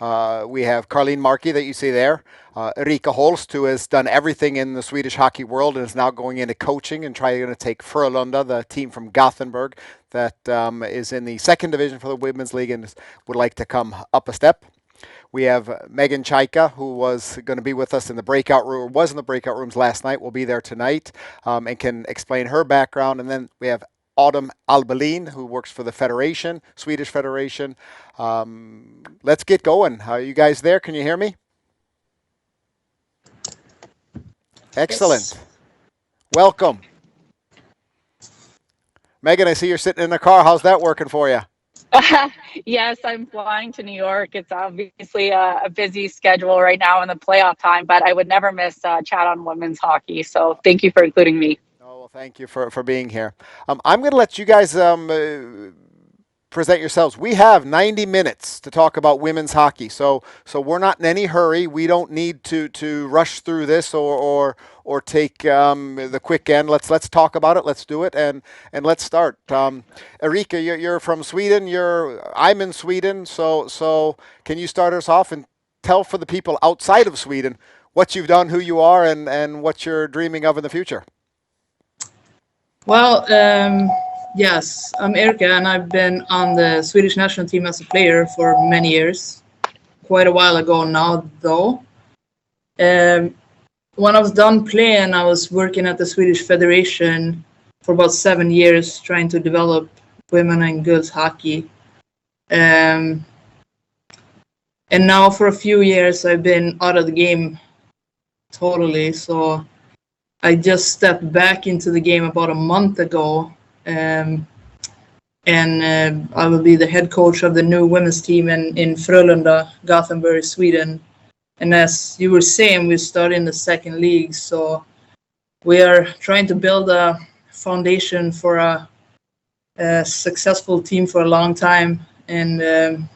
We have Carleen Markey that you see there. Erika Holst, who has done everything in the Swedish hockey world and is now going into coaching and trying to take Frölunda, the team from Gothenburg that is in the second division for the Women's League and would like to come up a step. We have Meghan Chayka, who was going to be with us in the breakout room, was in the breakout rooms last night, will be there tonight and can explain her background. And then we have Albelin, who works for the Federation, Swedish Federation. Let's get going. Are you guys there? Can you hear me? Excellent. Yes. Welcome. Meghan, I see you're sitting in the car. How's that working for you? Yes, I'm flying to New York. It's obviously a busy schedule right now in the playoff time, but I would never miss chat on women's hockey. So thank you for including me. Oh, well, thank you for being here. I'm going to let you guys present yourselves. We have 90 minutes to talk about women's hockey, so we're not in any hurry. We don't need to rush through this or take the quick end. Let's talk about it. Let's do it, and let's start. Erika, you're from Sweden. I'm in Sweden. So can you start us off and tell for the people outside of Sweden what you've done, who you are, and what you're dreaming of in the future? Well, yes, I'm Erika, and I've been on the Swedish national team as a player for many years. Quite a while ago now, though. When I was done playing, I was working at the Swedish Federation for about 7 years, trying to develop women and girls hockey. And now for a few years, I've been out of the game totally. So I just stepped back into the game about a month ago. And I will be the head coach of the new women's team in Frölunda, Gothenburg, Sweden. And as you were saying, we started in the second league, so we are trying to build a foundation for a successful team for a long time. And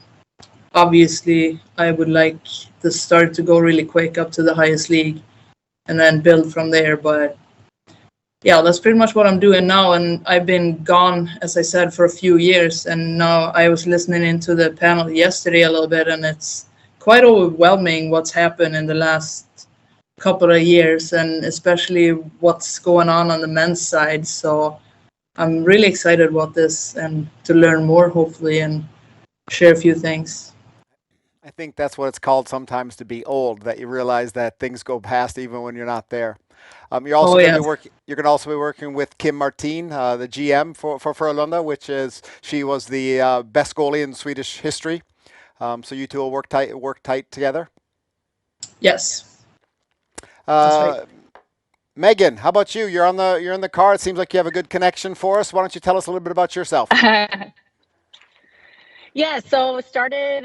obviously, I would like the start to go really quick up to the highest league and then build from there. But yeah, that's pretty much what I'm doing now. And I've been gone, as I said, for a few years. And now I was listening into the panel yesterday a little bit, and it's quite overwhelming what's happened in the last couple of years, and especially what's going on the men's side. So I'm really excited about this and to learn more, hopefully, and share a few things. I think that's what it's called sometimes, to be old, that you realize that things go past even when you're not there. You're also going to also be working with Kim Martin, the GM for Frölunda, she was the best goalie in Swedish history. So you two will work tight together. Yes. That's right. Meghan, how about you? You're in the car. It seems like you have a good connection for us. Why don't you tell us a little bit about yourself? Yeah, so started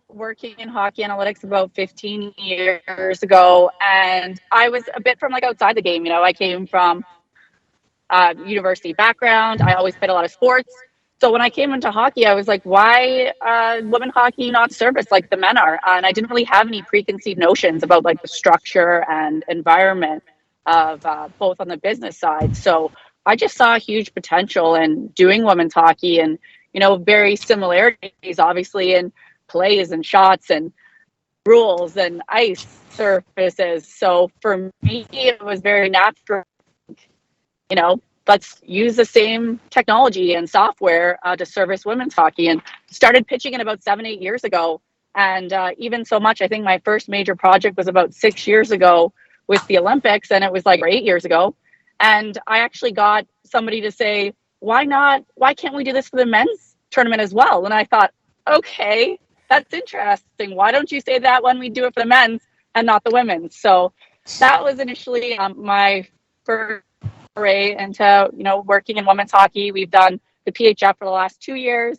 working in hockey analytics about 15 years ago, and I was a bit from outside the game. I came from university background. I always played a lot of sports. So when I came into hockey, I was like, why women hockey not service like the men are? And I didn't really have any preconceived notions about the structure and environment of both on the business side. So I just saw a huge potential in doing women's hockey, and very similarities, obviously, in plays and shots and rules and ice surfaces. So for me, it was very natural, let's use the same technology and software to service women's hockey, and started pitching it about 7-8 years ago. And even so much, I think my first major project was about 6 years ago with the Olympics, and it was 8 years ago. And I actually got somebody to say, why can't we do this for the men's tournament as well? And I thought, okay, that's interesting. Why don't you say that when we do it for the men's and not the women's? So that was initially my first foray into working in women's hockey. We've done the PHF for the last 2 years.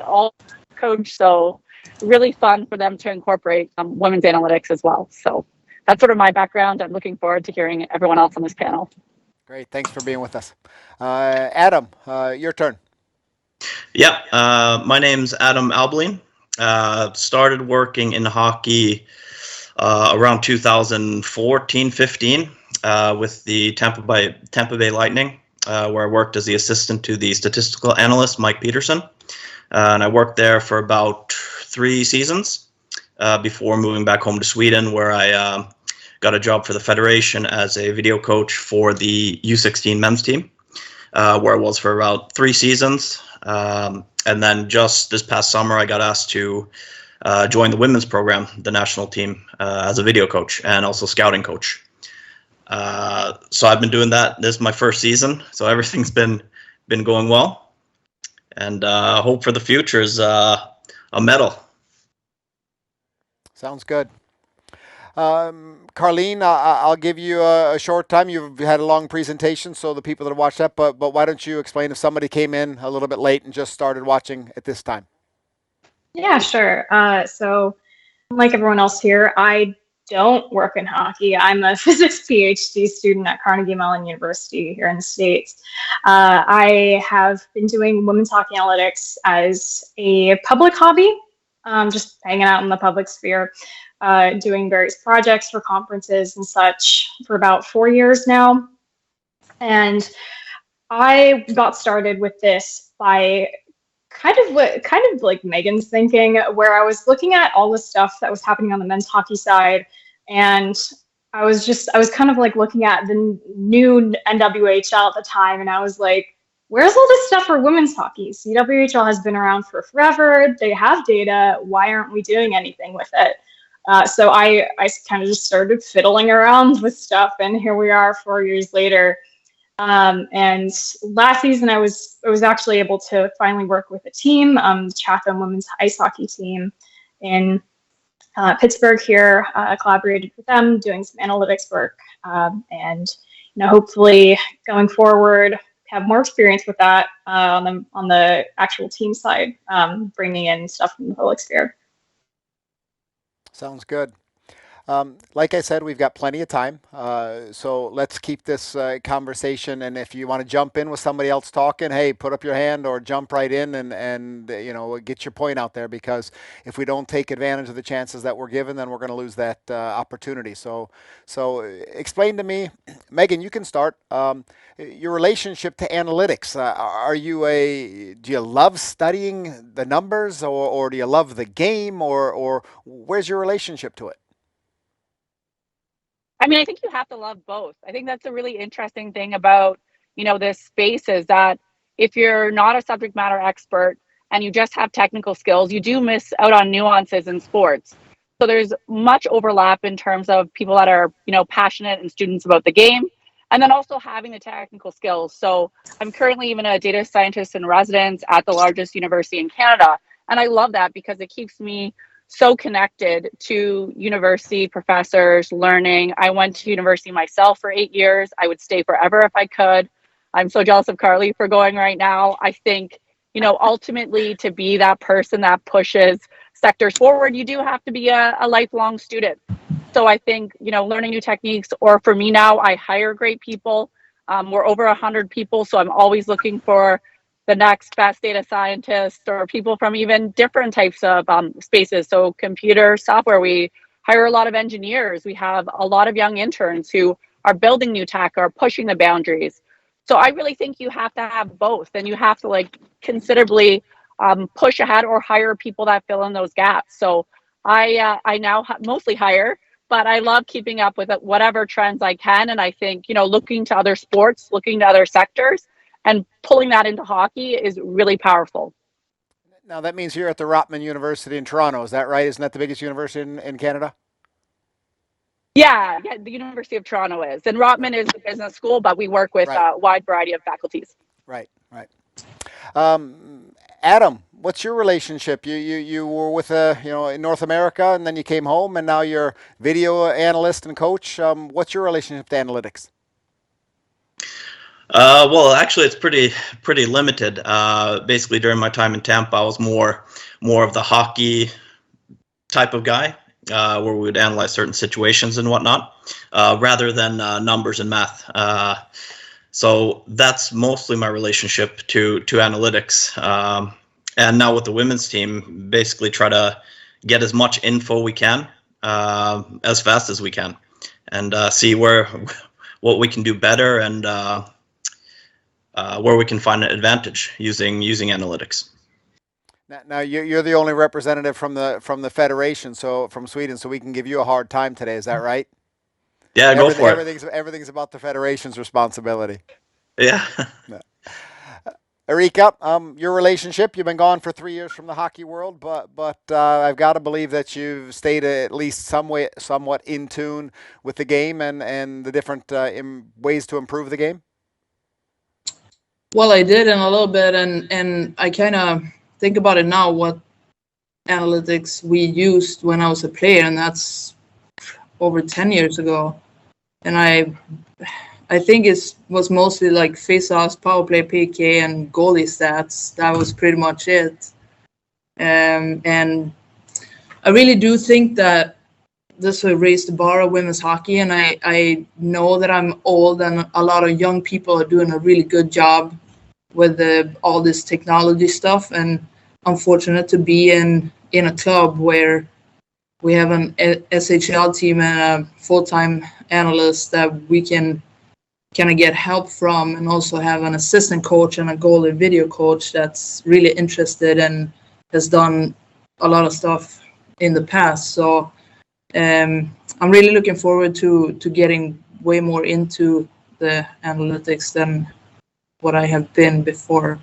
All coach, so really fun for them to incorporate women's analytics as well. So that's sort of my background. I'm looking forward to hearing everyone else on this panel. Great, thanks for being with us. Adam, your turn. Yeah, my name's Adam Albelin. Started working in hockey around 2014-15 with the Tampa Bay Lightning, where I worked as the assistant to the statistical analyst, Mike Peterson. And I worked there for about 3 seasons before moving back home to Sweden, where I got a job for the Federation as a video coach for the U16 men's team, where I was for about 3 seasons. And then just this past summer, I got asked to join the women's program, the national team, as a video coach and also scouting coach. So I've been doing that. This is my first season, so everything's been going well. And hope for the future is a medal. Sounds good. Carleen, I'll give you a short time. You've had a long presentation, so the people that watched that, but why don't you explain if somebody came in a little bit late and just started watching at this time? Yeah, sure. So like everyone else here, I don't work in hockey. I'm a physics PhD student at Carnegie Mellon University here in the States. I have been doing women's hockey analytics as a public hobby, just hanging out in the public sphere, doing various projects for conferences and such for about 4 years now. And I got started with this by kind of like Meghan's thinking, where I was looking at all the stuff that was happening on the men's hockey side, and I was kind of like looking at the new NWHL at the time, and I was like, where's all this stuff for women's hockey? CWHL has been around for forever. They have data. Why aren't we doing anything with it? So I kind of just started fiddling around with stuff, and here we are 4 years later. And last season, I was actually able to finally work with a team, the Chatham women's ice hockey team in Pittsburgh here. I collaborated with them, doing some analytics work, and hopefully going forward, have more experience with that on the actual team side, bringing in stuff from the public sphere. Sounds good. Like I said, we've got plenty of time, so let's keep this conversation. And if you want to jump in with somebody else talking, hey, put up your hand or jump right in and get your point out there. Because if we don't take advantage of the chances that we're given, then we're going to lose that opportunity. So explain to me, Meghan. You can start your relationship to analytics. Do you love studying the numbers, or do you love the game, or where's your relationship to it? I mean, I think you have to love both. I think that's a really interesting thing about, this space is that if you're not a subject matter expert and you just have technical skills, you do miss out on nuances in sports. So there's much overlap in terms of people that are, passionate and students about the game, and then also having the technical skills. So I'm currently even a data scientist in residence at the largest university in Canada. And I love that because it keeps me so connected to university professors, learning. I went to university myself for 8 years. I would stay forever if I could. I'm so jealous of Carly for going right now. I think, ultimately to be that person that pushes sectors forward, you do have to be a lifelong student. So I think, learning new techniques, or for me now, I hire great people. We're over 100 people, so I'm always looking for the next best data scientist or people from even different types of spaces. So computer software, we hire a lot of engineers. We have a lot of young interns who are building new tech or pushing the boundaries. So I really think you have to have both, and you have to considerably push ahead or hire people that fill in those gaps. So I now mostly hire, but I love keeping up with whatever trends I can. And I think, looking to other sports, looking to other sectors, and pulling that into hockey is really powerful. Now, that means you're at the Rotman University in Toronto. Is that right? Isn't that the biggest university in Canada? Yeah, the University of Toronto is. And Rotman is the business school, but we work with a wide variety of faculties. Right. Adam, what's your relationship? You were with in North America, and then you came home, and now you're video analyst and coach. What's your relationship to analytics? Well, actually, it's pretty limited. Basically, during my time in Tampa, I was more of the hockey type of guy, where we would analyze certain situations and whatnot, rather than numbers and math. So that's mostly my relationship to analytics. And now with the women's team, basically try to get as much info we can, as fast as we can, and see what we can do better, and where we can find an advantage using analytics. Now you're the only representative from the federation, so from Sweden, so we can give you a hard time today. Is that right? Yeah, go for it. Everything's about the federation's responsibility. Yeah. Erika, your relationship, you've been gone for 3 years from the hockey world, but I've got to believe that you've stayed at least somewhat in tune with the game and the different ways to improve the game. Well, I did in a little bit, and I kind of think about it now, what analytics we used when I was a player, and that's over 10 years ago. And I think it was mostly like face-offs, power play, PK, and goalie stats. That was pretty much it. And I really do think that this will raise the bar of women's hockey. And I know that I'm old, and a lot of young people are doing a really good job with all this technology stuff. And I'm fortunate to be in a club where we have an SHL team and a full-time analyst that we can kind of get help from, and also have an assistant coach and a goalie video coach that's really interested and has done a lot of stuff in the past. So I'm really looking forward to getting way more into the analytics than what I have been before.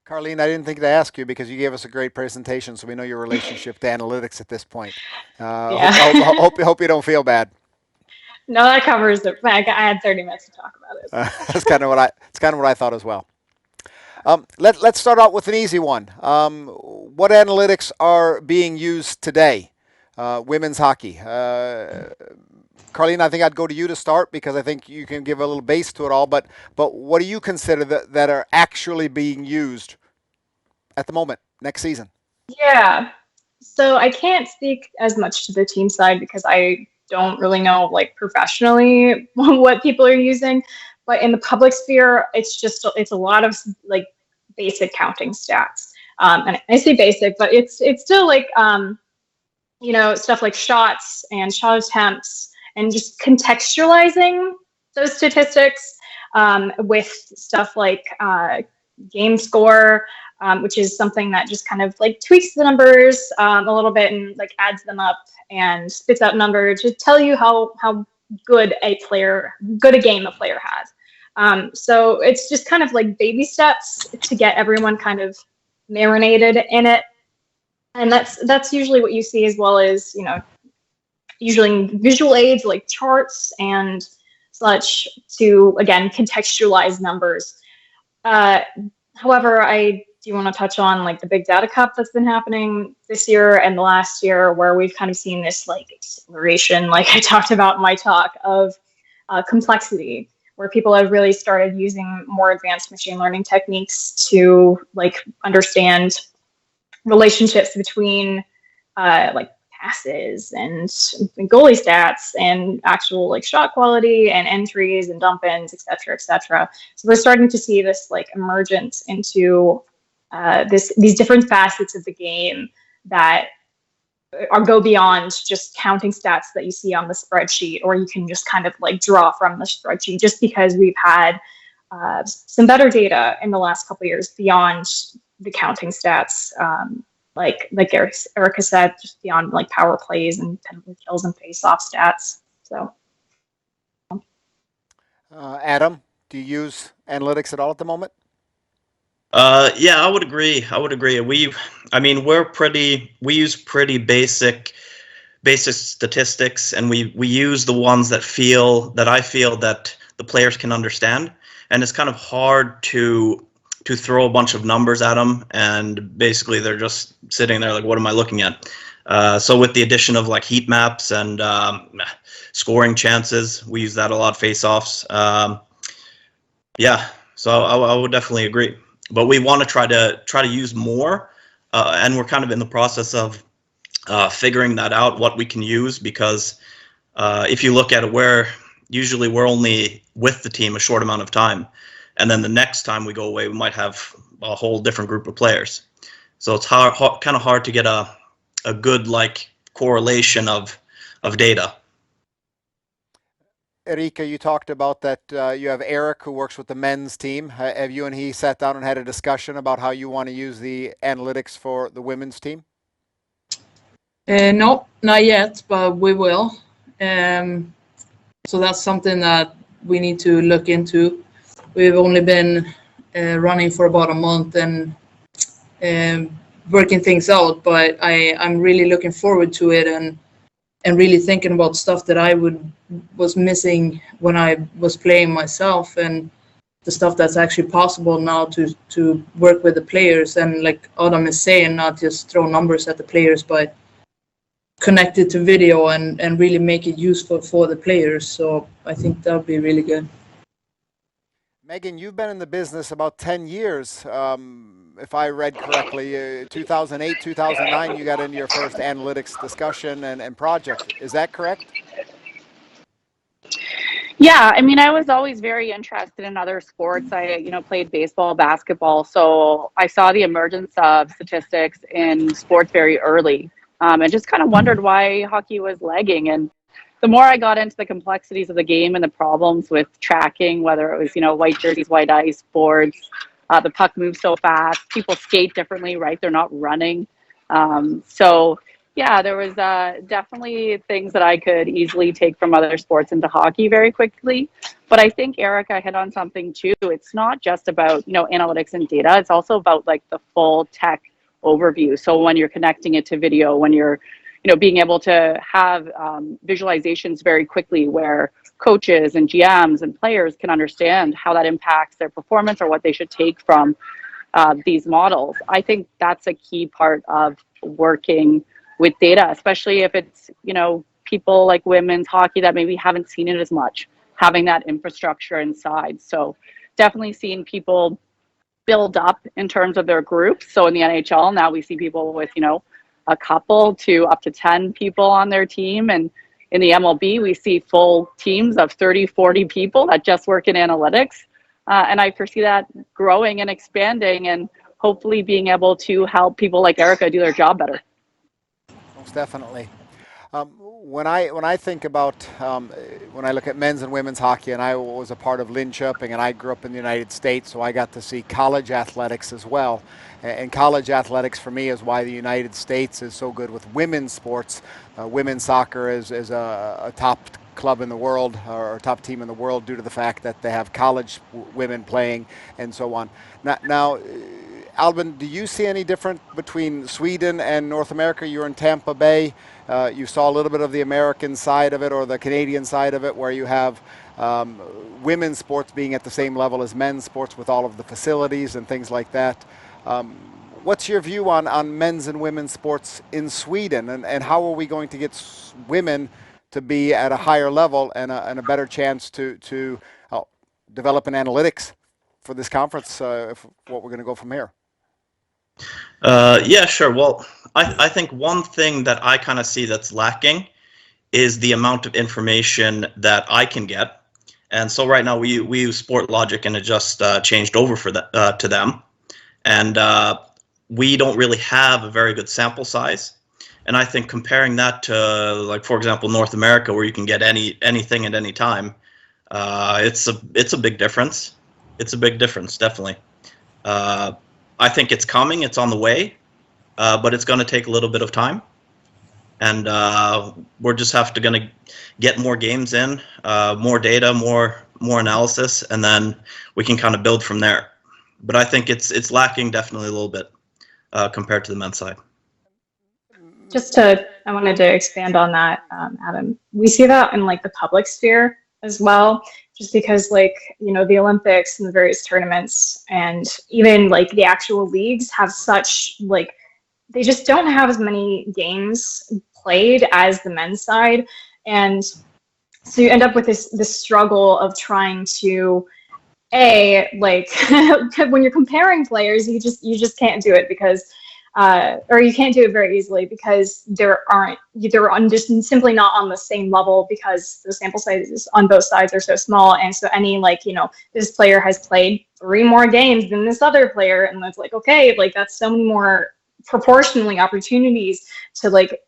Carleen, I didn't think to ask you because you gave us a great presentation, so we know your relationship to analytics at this point. Yeah. Hope you don't feel bad. No, that covers it. I had 30 minutes to talk about it. That's kind of what I thought as well. Let's start out with an easy one. What analytics are being used today? Women's hockey. Carleen, I think I'd go to you to start because I think you can give a little base to it all. But what do you consider that are actually being used at the moment, next season? Yeah. So I can't speak as much to the team side because I don't really know, like, professionally what people are using. But in the public sphere, it's a lot of like basic counting stats. And I say basic, but it's still like stuff like shots and shot attempts, and just contextualizing those statistics with stuff like game score, which is something that just kind of like tweaks the numbers a little bit and like adds them up and spits out numbers to tell you how good a game a player has. So it's just kind of like baby steps to get everyone kind of marinated in it. And that's usually what you see, as well as, usually visual aids like charts and such to, again, contextualize numbers. However, I do want to touch on like the big data cup that's been happening this year and the last year, where we've kind of seen this like acceleration, like I talked about in my talk, of complexity, where people have really started using more advanced machine learning techniques to like understand relationships between like passes and goalie stats and actual like shot quality and entries and dump ins, et cetera, et cetera. So we're starting to see this like emergence into these different facets of the game that go beyond just counting stats that you see on the spreadsheet, or you can just kind of like draw from the spreadsheet, just because we've had some better data in the last couple of years beyond the counting stats. Like Erika said, just beyond like power plays and penalty kills and face-off stats. So, Adam, do you use analytics at all at the moment? Yeah, I would agree. We use pretty basic statistics, and we use the ones that I feel that the players can understand, and it's kind of hard to throw a bunch of numbers at them, and basically they're just sitting there like, what am I looking at? So with the addition of like heat maps and scoring chances, we use that a lot, face-offs. Yeah, so I would definitely agree. But we want to try to use more, and we're kind of in the process of figuring that out, what we can use, because if you look at it, we're only with the team a short amount of time. And then the next time we go away, we might have a whole different group of players. So it's kind of hard to get a good like correlation of data. Erika, you talked about that you have Eric who works with the men's team. Have you and he sat down and had a discussion about how you want to use the analytics for the women's team? No, not yet, but we will. So that's something that we need to look into. We've only been running for about a month and working things out, but I'm really looking forward to it and really thinking about stuff that I was missing when I was playing myself, and the stuff that's actually possible now to work with the players. And like Adam is saying, not just throw numbers at the players, but connect it to video and really make it useful for the players. So I think that would be really good. Meghan, you've been in the business about 10 years. If I read correctly, 2008, 2009, you got into your first analytics discussion and project. Is that correct? Yeah, I mean, I was always very interested in other sports. I, played baseball, basketball, so I saw the emergence of statistics in sports very early, and just kind of wondered why hockey was lagging. And the more I got into the complexities of the game and the problems with tracking, whether it was, white jerseys, white ice, boards, the puck moves so fast, people skate differently, right? They're not running. So yeah, there was definitely things that I could easily take from other sports into hockey very quickly. But I think Erika hit on something too. It's not just about, analytics and data. It's also about like the full tech overview. So when you're connecting it to video, when you're being able to have visualizations very quickly where coaches and GMs and players can understand how that impacts their performance or what they should take from these models. I think that's a key part of working with data, especially if it's, people like women's hockey that maybe haven't seen it as much, having that infrastructure inside. So definitely seeing people build up in terms of their groups. So in the NHL, now we see people with, a couple to up to 10 people on their team. And in the MLB, we see full teams of 30, 40 people that just work in analytics. And I foresee that growing and expanding and hopefully being able to help people like Erika do their job better. Most definitely. When I think about when I look at men's and women's hockey, and I was a part of LINHAC, and I grew up in the United States, so I got to see college athletics as well. And college athletics for me is why the United States is so good with women's sports. Women's soccer is a top club in the world, or a top team in the world, due to the fact that they have college women playing and so on. Now Albin, do you see any difference between Sweden and North America? You're in Tampa Bay. You saw a little bit of the American side of it or the Canadian side of it, where you have women's sports being at the same level as men's sports with all of the facilities and things like that. What's your view on men's and women's sports in Sweden, and how are we going to get women to be at a higher level and a better chance to develop an analytics for this conference, what we're going to go from here? Yeah, sure. Well, I think one thing that I kind of see that's lacking is the amount of information that I can get. And so right now we use Sport Logic, and it just changed over for to them. And we don't really have a very good sample size. And I think comparing that to, like, for example, North America, where you can get anything at any time, it's a big difference. It's a big difference, definitely. I think it's coming. It's on the way, but it's going to take a little bit of time. And we're just going to get more games in, more data, more analysis, and then we can kind of build from there. But I think it's lacking definitely a little bit compared to the men's side. I wanted to expand on that, Adam. We see that in like the public sphere as well, just because like, the Olympics and the various tournaments and even like the actual leagues have such like, they just don't have as many games played as the men's side. And so you end up with this struggle of trying to like when you're comparing players, you just can't do it because or you can't do it very easily because they're just simply not on the same level because the sample sizes on both sides are so small. And so any this player has played 3 more games than this other player, and that's like, okay, like that's so many more proportionally opportunities to like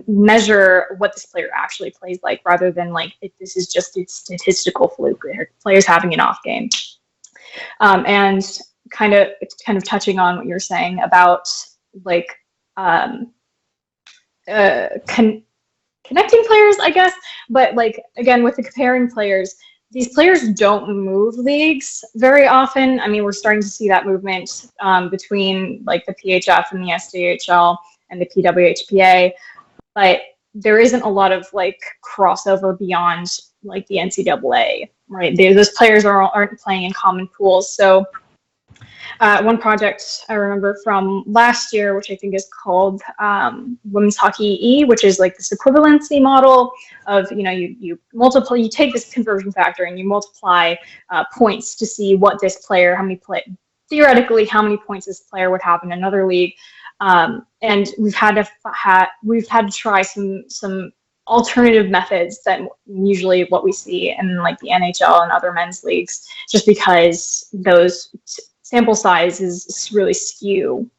measure what this player actually plays like, rather than like this is just a statistical fluke, players having an off game. And kind of touching on what you're saying about like connecting players, I guess. But like, again, with the comparing players, these players don't move leagues very often. I mean, we're starting to see that movement between like the PHF and the SDHL and the PWHPA, but there isn't a lot of like crossover beyond like the NCAA, right? Those players aren't playing in common pools. So one project I remember from last year, which I think is called Women's Hockey E, which is like this equivalency model of, you take this conversion factor and you multiply points to see what this player, theoretically, how many points this player would have in another league. And we've had to try some alternative methods than usually what we see in like the NHL and other men's leagues, just because those sample sizes really skew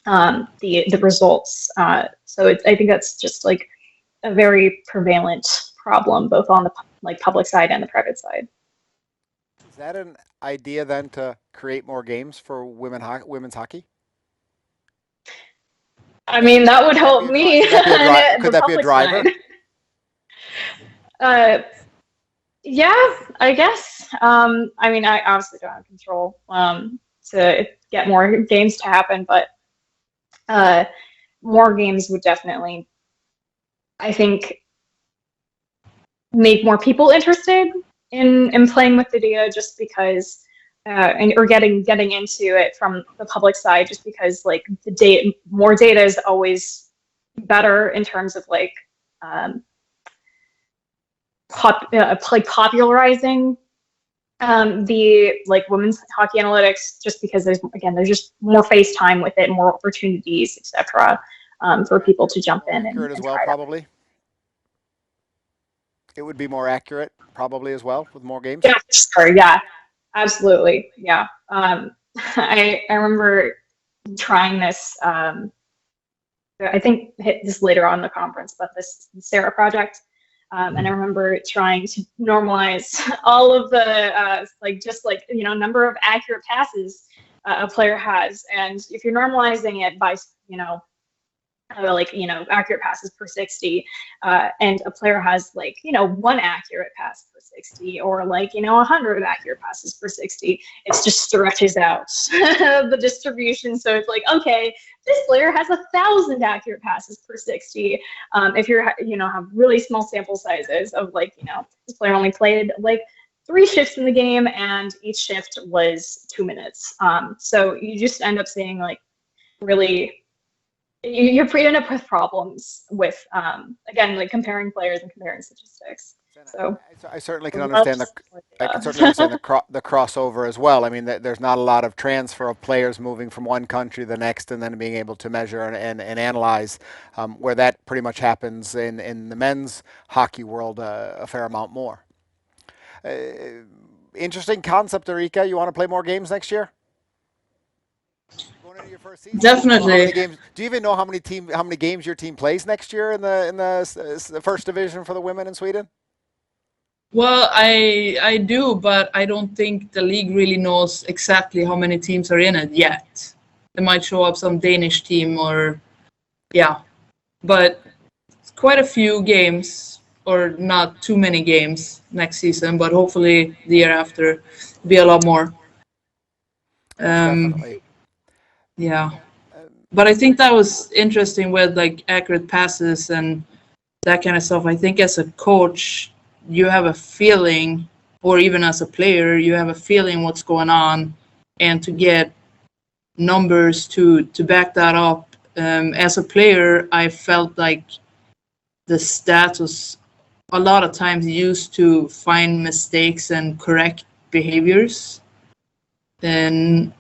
the results. So I think that's just like a very prevalent problem, both on the like public side and the private side. Is that an idea then to create more games for women's hockey? I mean, that would help me. Could that be a driver? Yeah, I guess. I mean, I obviously don't have control to get more games to happen, but more games would definitely, I think, make more people interested in playing with the data, just because, or getting into it from the public side, just because like more data is always better in terms of like popularizing the like women's hockey analytics, just because there's just more face time with it, more opportunities, etc., for people to jump in and as well, probably. It would be more accurate, probably, as well, with more games. Yeah, sure. Yeah, absolutely. Yeah. I remember trying this. I think hit this later on in the conference, but this Sarah project. And I remember trying to normalize all of the number of accurate passes a player has, and if you're normalizing it by accurate passes per 60, and a player has one accurate pass per 60, or 100 accurate passes per 60, it just stretches out the distribution. So it's like, okay, this player has 1,000 accurate passes per 60. If you're have really small sample sizes of this player only played 3 shifts in the game, and each shift was 2 minutes. So you just end up seeing really. You end up with problems with again comparing players and comparing statistics. So I certainly can understand the crossover as well. I mean, there's not a lot of transfer of players moving from one country to the next and then being able to measure and analyze, where that pretty much happens in the men's hockey world a fair amount more. Interesting concept, Erika. You want to play more games next year? Your first season? Definitely. Do you even know how many games your team plays next year in the first division for the women in Sweden? Well, I do, but I don't think the league really knows exactly how many teams are in it yet. There might show up some Danish team but it's quite a few games, or not too many games next season, but hopefully the year after be a lot more. Definitely. Yeah, but I think that was interesting with accurate passes and that kind of stuff. I think as a coach, you have a feeling, or even as a player, you have a feeling what's going on, and to get numbers to back that up. As a player, I felt like the stats was a lot of times used to find mistakes and correct behaviors. And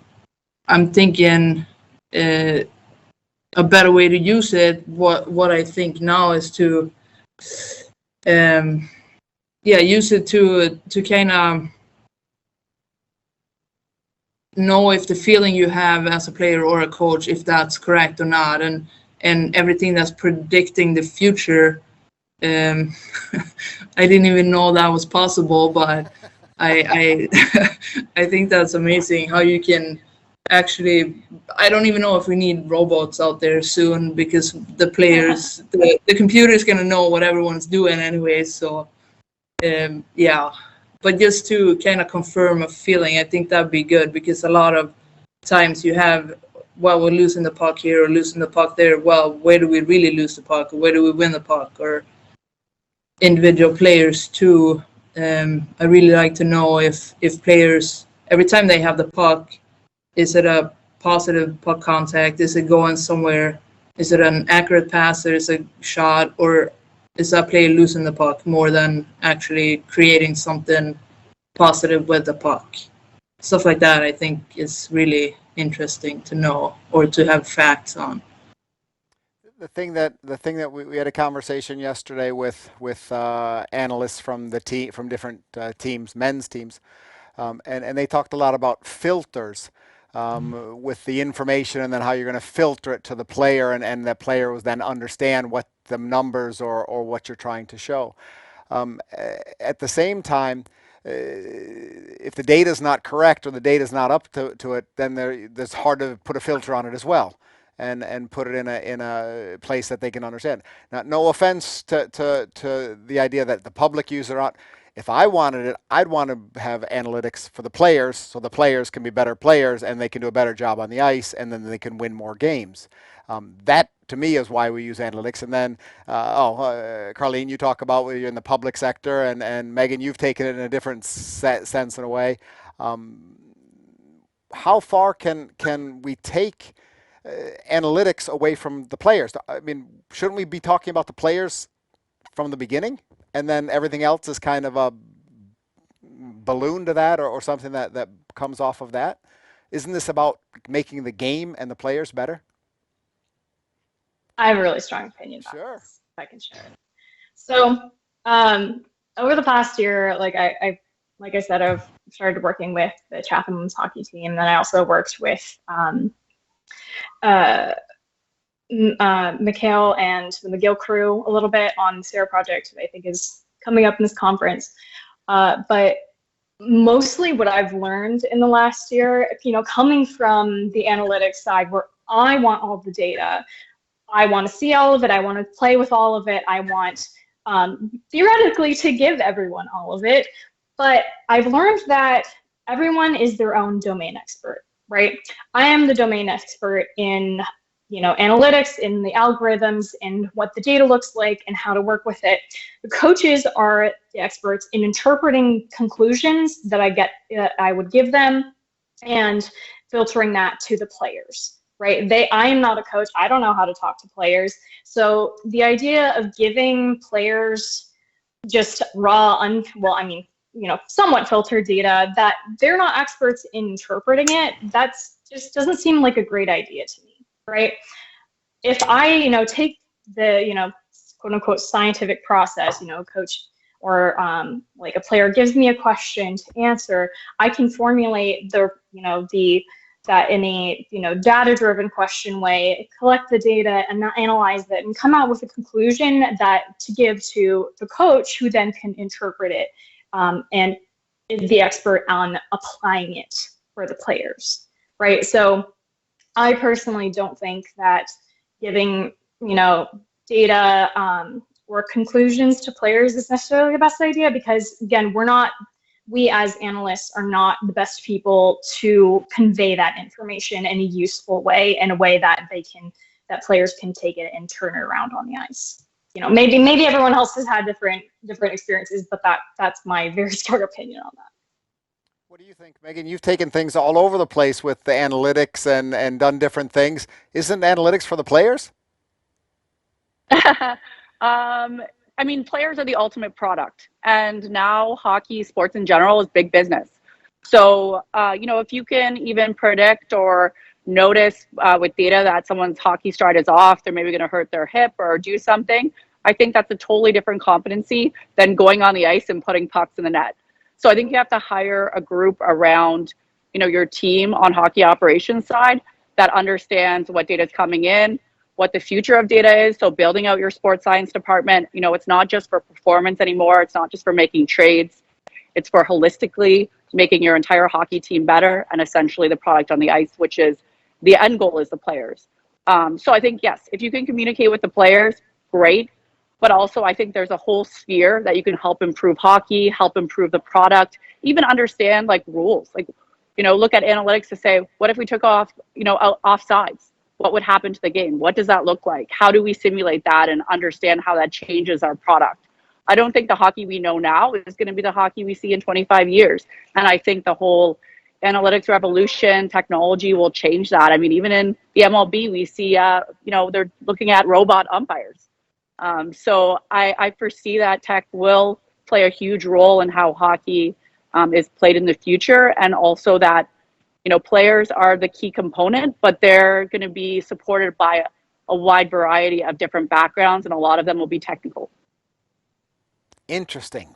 I'm thinking a better way to use it. What I think now is to use it to kind of know if the feeling you have as a player or a coach, if that's correct or not, and and everything that's predicting the future. I didn't even know that was possible, but I I think that's amazing how you can actually. I don't even know if we need robots out there soon, because the players, the computer is gonna know what everyone's doing anyway. So yeah, but just to kind of confirm a feeling, I think that'd be good, because a lot of times you have, well, we're losing the puck here or losing the puck there. Well, where do we really lose the puck? Or where do we win the puck? Or individual players too. I really like to know if players, every time they have the puck, is it a positive puck contact? Is it going somewhere? Is it an accurate pass? Or is it a shot? Or is that player losing the puck more than actually creating something positive with the puck? Stuff like that, I think, is really interesting to know or to have facts on. The thing that we had a conversation yesterday with analysts from the from different teams, men's teams, and they talked a lot about filters with the information, and then how you're going to filter it to the player, and the player will then understand what the numbers or what you're trying to show. At the same time, if the data is not correct or the data is not up to it, then there's hard to put a filter on it as well. And put it in a place that they can understand. Now, no offense to the idea that the public user aren't. If I wanted it, I'd want to have analytics for the players, so the players can be better players and they can do a better job on the ice, and then they can win more games. That to me is why we use analytics. And then, Carleen, you talk about when you're in the public sector, and Meghan, you've taken it in a different sense in a way. How far can we take analytics away from the players? I mean, shouldn't we be talking about the players from the beginning, and then everything else is kind of a balloon to that, or something that comes off of that? Isn't this about making the game and the players better? I have a really strong opinion about Sure. this, if I can share it. So over the past year, like I said, I've started working with the Chatham women's hockey team, and then I also worked with Mikhail and the McGill crew a little bit on the SARE project that I think is coming up in this conference. But mostly what I've learned in the last year, coming from the analytics side, where I want all the data, I want to see all of it, I want to play with all of it, I want theoretically to give everyone all of it, but I've learned that everyone is their own domain expert. Right? I am the domain expert in, analytics, in the algorithms, in what the data looks like and how to work with it. The coaches are the experts in interpreting conclusions that I would give them, and filtering that to the players. Right? I am not a coach. I don't know how to talk to players. So the idea of giving players just somewhat filtered data that they're not experts in interpreting it, that's just doesn't seem like a great idea to me, right? If I, take the, quote unquote scientific process, coach or like a player gives me a question to answer, I can formulate that in a data-driven question way, collect the data and analyze it and come out with a conclusion that to give to the coach, who then can interpret it and is the expert on applying it for the players, right? So I personally don't think that giving data or conclusions to players is necessarily the best idea, because again, we as analysts are not the best people to convey that information in a useful way, in a way that players can take it and turn it around on the ice. Maybe everyone else has had different experiences, but that's my very strong opinion on that. What do you think, Meghan? You've taken things all over the place with the analytics and done different things. Isn't analytics for the players? I mean, players are the ultimate product, and now hockey, sports in general, is big business. So, if you can even predict or notice with data that someone's hockey stride is off, they're maybe going to hurt their hip or do something, I think that's a totally different competency than going on the ice and putting pucks in the net. So I think you have to hire a group around, your team on hockey operations side that understands what data is coming in, what the future of data is. So building out your sports science department, you know, it's not just for performance anymore. It's not just for making trades. It's for holistically making your entire hockey team better, and essentially the product on the ice, which is the end goal is the players. So I think, yes, if you can communicate with the players, great. But also I think there's a whole sphere that you can help improve hockey, help improve the product, even understand like rules. Like, you know, look at analytics to say, what if we took off, you know, offsides? What would happen to the game? What does that look like? How do we simulate that and understand how that changes our product? I don't think the hockey we know now is going to be the hockey we see in 25 years. And I think the whole analytics revolution, technology will change that. I mean, even in the MLB, we see, you know, they're looking at robot umpires. So I foresee that tech will play a huge role in how hockey is played in the future, and also that, you know, players are the key component, but they're going to be supported by a wide variety of different backgrounds, and a lot of them will be technical. Interesting.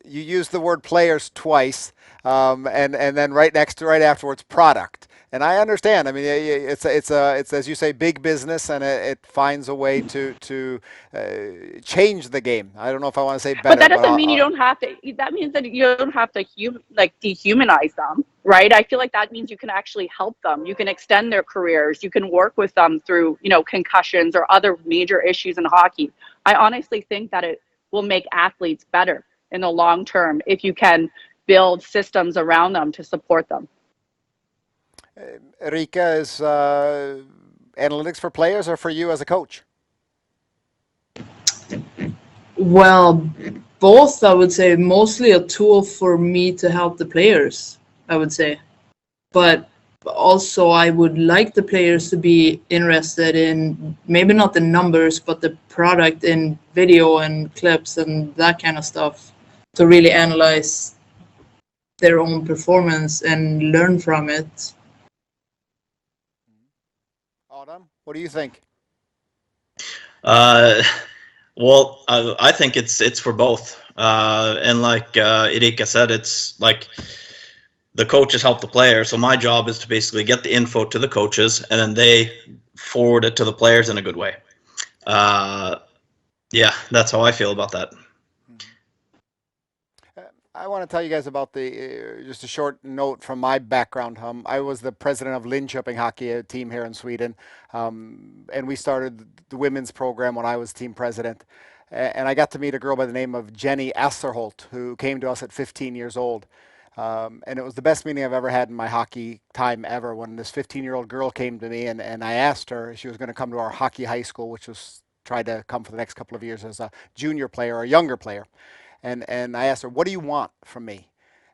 You used the word players twice, and then right afterwards, product. And I understand. I mean, it's as you say, big business, and it finds a way to change the game. I don't know if I want to say better, but that doesn't mean you don't have to. That means that you don't have to dehumanize them, right? I feel like that means you can actually help them. You can extend their careers. You can work with them through, you know, concussions or other major issues in hockey. I honestly think that it will make athletes better in the long term if you can build systems around them to support them. Erika, is analytics for players or for you as a coach? Well, both, I would say. Mostly a tool for me to help the players, I would say. But also I would like the players to be interested in maybe not the numbers, but the product in video and clips and that kind of stuff, to really analyze their own performance and learn from it. Adam, what do you think? Well, I think it's for both. And like Erika said, it's like the coaches help the players. So my job is to basically get the info to the coaches, and then they forward it to the players in a good way. Yeah, that's how I feel about that. I want to tell you guys about just a short note from my background. I was the president of LINHAC hockey, a team here in Sweden, and we started the women's program when I was team president. And I got to meet a girl by the name of Jenny Asserholt, who came to us at 15 years old. And it was the best meeting I've ever had in my hockey time ever, when this 15-year-old girl came to me, and I asked her if she was going to come to our hockey high school, which was tried to come for the next couple of years as a junior player or a younger player. And I asked her, what do you want from me?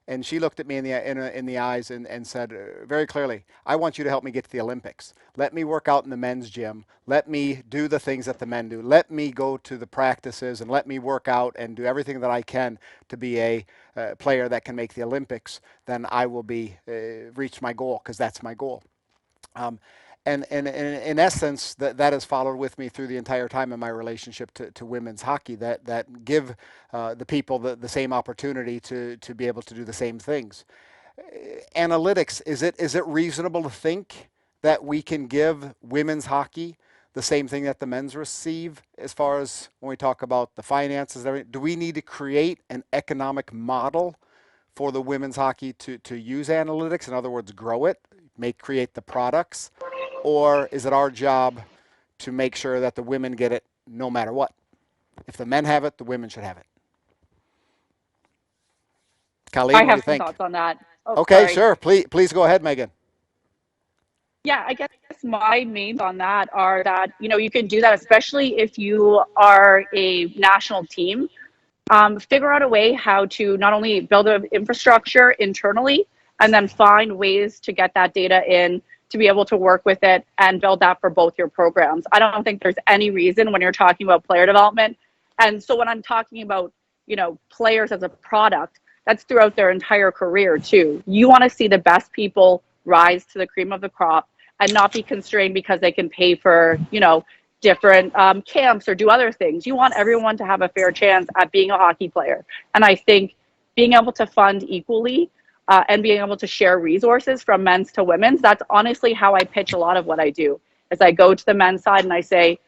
And she looked at me in the eyes and said very clearly, I want you to help me get to the Olympics. Let me work out in the men's gym. Let me do the things that the men do. Let me go to the practices and let me work out and do everything that I can to be a player that can make the Olympics. Then I will be reach my goal, because that's my goal. And in essence, that has followed with me through the entire time in my relationship to women's hockey, that give the people the same opportunity to be able to do the same things. Analytics, is it reasonable to think that we can give women's hockey the same thing that the men's receive, as far as when we talk about the finances? Do we need to create an economic model for the women's hockey to use analytics? In other words, grow it, create the products? Or is it our job to make sure that the women get it no matter what? If the men have it, the women should have it. Carleen, I what do you have some think? thoughts on that. Okay, Sorry. sure. Please go ahead, Meghan. Yeah, I guess my mains on that are that, you know, you can do that, especially if you are a national team. Figure out a way how to not only build an infrastructure internally, and then find ways to get that data in, to be able to work with it and build that for both your programs. I don't think there's any reason when you're talking about player development. And so when I'm talking about, you know, players as a product, that's throughout their entire career too. You want to see the best people rise to the cream of the crop and not be constrained because they can pay for, you know, different camps or do other things. You want everyone to have a fair chance at being a hockey player. And I think being able to fund equally and being able to share resources from men's to women's, that's honestly how I pitch a lot of what I do. is I go to the men's side and I say,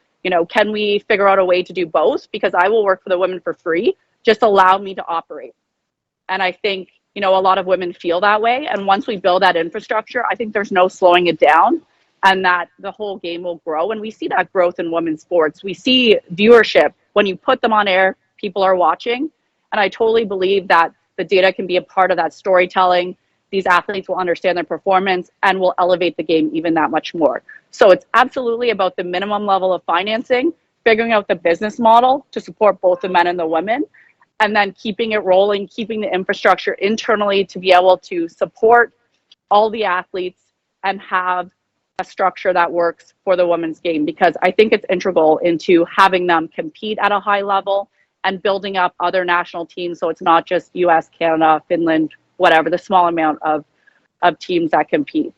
can we figure out a way to do both? Because I will work for the women for free. Just allow me to operate. And I think, a lot of women feel that way. And once we build that infrastructure, I think there's no slowing it down, and that the whole game will grow. And we see that growth in women's sports. We see viewership. When you put them on air, people are watching. And I totally believe that the data can be a part of that storytelling. These athletes will understand their performance and will elevate the game even that much more. So it's absolutely about the minimum level of financing, figuring out the business model to support both the men and the women, and then keeping it rolling, keeping the infrastructure internally to be able to support all the athletes and have a structure that works for the women's game, because I think it's integral into having them compete at a high level and building up other national teams. So it's not just US, Canada, Finland, whatever, the small amount of teams that compete.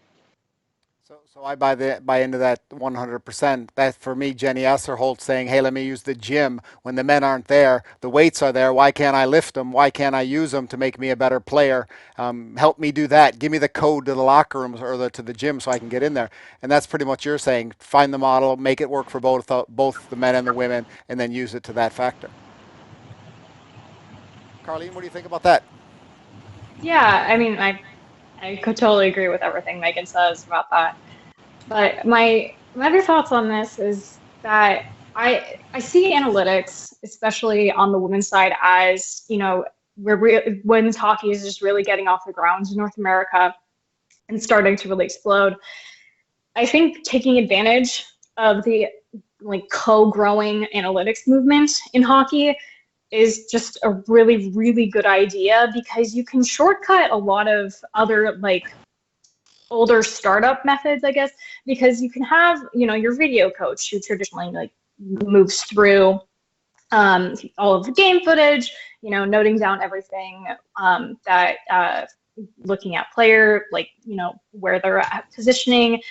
So I buy into that 100%. That for me, Jenny Esser Holst saying, hey, let me use the gym when the men aren't there. The weights are there. Why can't I lift them? Why can't I use them to make me a better player? Help me do that. Give me the code to the locker rooms or to the gym so I can get in there. And that's pretty much you're saying. Find the model, make it work for both the men and the women, and then use it to that factor. Carleen, what do you think about that? Yeah, I mean, I could totally agree with everything Meghan says about that. But my other thoughts on this is that I see analytics, especially on the women's side, as, where women's hockey is just really getting off the ground in North America and starting to really explode. I think taking advantage of the co-growing analytics movement in hockey is just a really, really good idea, because you can shortcut a lot of other older startup methods, I guess, because you can have, your video coach who traditionally moves through all of the game footage, noting down everything that looking at player, where they're at positioning,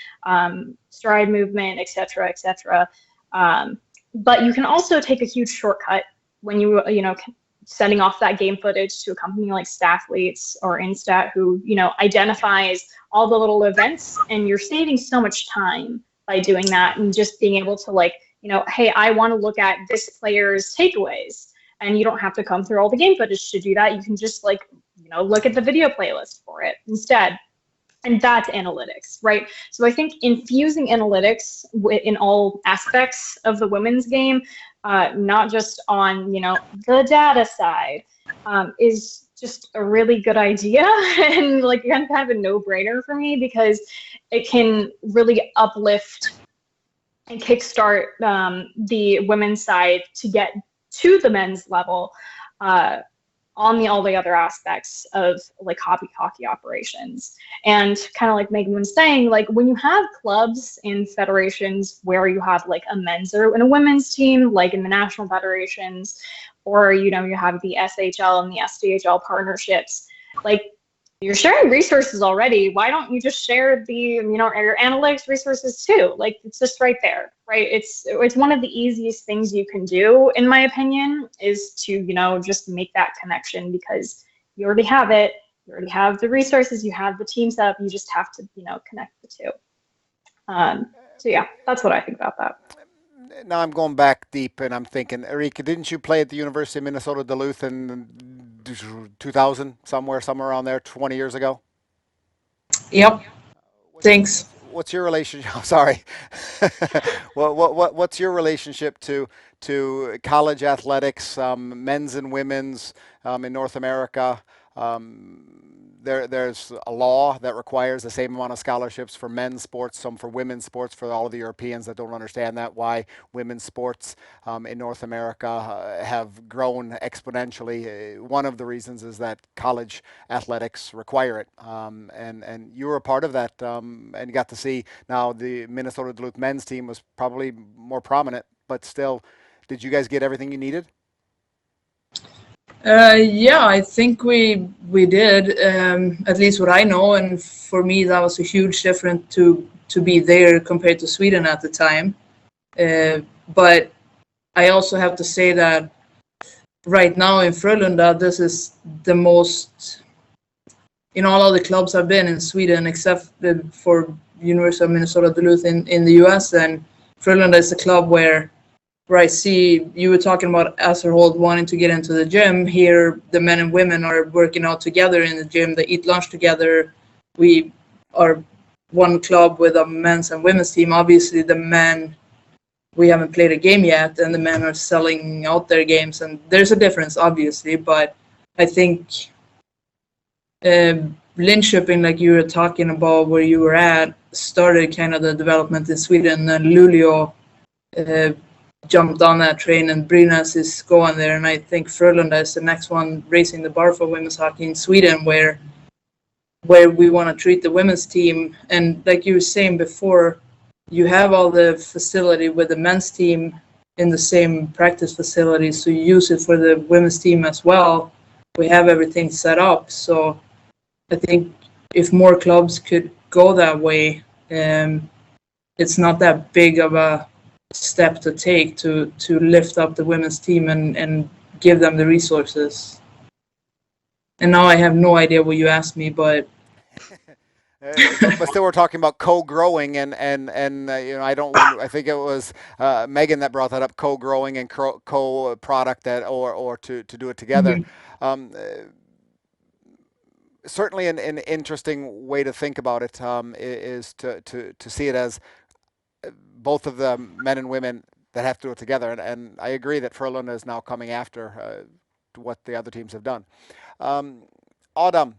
stride movement, et cetera. But you can also take a huge shortcut when you sending off that game footage to a company like Stathletes or Instat, who identifies all the little events, and you're saving so much time by doing that, and just being able to hey, I want to look at this player's takeaways, and you don't have to come through all the game footage to do that. You can just look at the video playlist for it instead. And that's analytics, right? So I think infusing analytics in all aspects of the women's game, not just on, the data side, is just a really good idea, and kind of a no-brainer for me, because it can really uplift and kickstart the women's side to get to the men's level on all the other aspects of hockey operations. And kind of like Meghan was saying, when you have clubs and federations where you have a men's and a women's team, in the national federations, or you have the SHL and the SDHL partnerships, you're sharing resources already. Why don't you just share the your analytics resources too? It's just right there, right? It's one of the easiest things you can do, in my opinion, is to just make that connection, because you already have it. You already have the resources. You have the team set up. You just have to connect the two. So yeah, that's what I think about that. Now I'm going back deep, and I'm thinking, Erika, didn't you play at the University of Minnesota Duluth in 2000, somewhere around there, 20 years ago? Yep. Thanks. What's your relationship? Oh, sorry. What's your relationship to college athletics, men's and women's in North America? There's a law that requires the same amount of scholarships for men's sports, some for women's sports, for all of the Europeans that don't understand that, why women's sports in North America have grown exponentially. One of the reasons is that college athletics require it. And you were a part of that, and got to see. Now, the Minnesota Duluth men's team was probably more prominent, but still, did you guys get everything you needed? Yeah, I think we did, at least what I know, and for me that was a huge difference to be there compared to Sweden at the time. But I also have to say that right now in Frölunda, this is the most in all other clubs I've been in Sweden, except for University of Minnesota Duluth in the US. And Frölunda is a club where I see, you were talking about Asserhold wanting to get into the gym. Here, the men and women are working out together in the gym. They eat lunch together. We are one club with a men's and women's team. Obviously, the men, we haven't played a game yet, and the men are selling out their games. And there's a difference, obviously, but I think Linköping, like you were talking about where you were at, started kind of the development in Sweden, and Luleå jumped on that train, and Brynäs is going there, and I think Frölunda is the next one raising the bar for women's hockey in Sweden, where we want to treat the women's team. And like you were saying before, you have all the facility with the men's team in the same practice facility, so you use it for the women's team as well. We have everything set up, so I think if more clubs could go that way, it's not that big of a step to take to lift up the women's team and give them the resources. And now I have no idea what you asked me, but but still, we're talking about co-growing, and I think it was Meghan that brought that up, co-growing and co-product that, or to do it together. Certainly, an interesting way to think about it is to see it as both of the men and women that have to do it together, and I agree that Frölunda is now coming after what the other teams have done. Adam,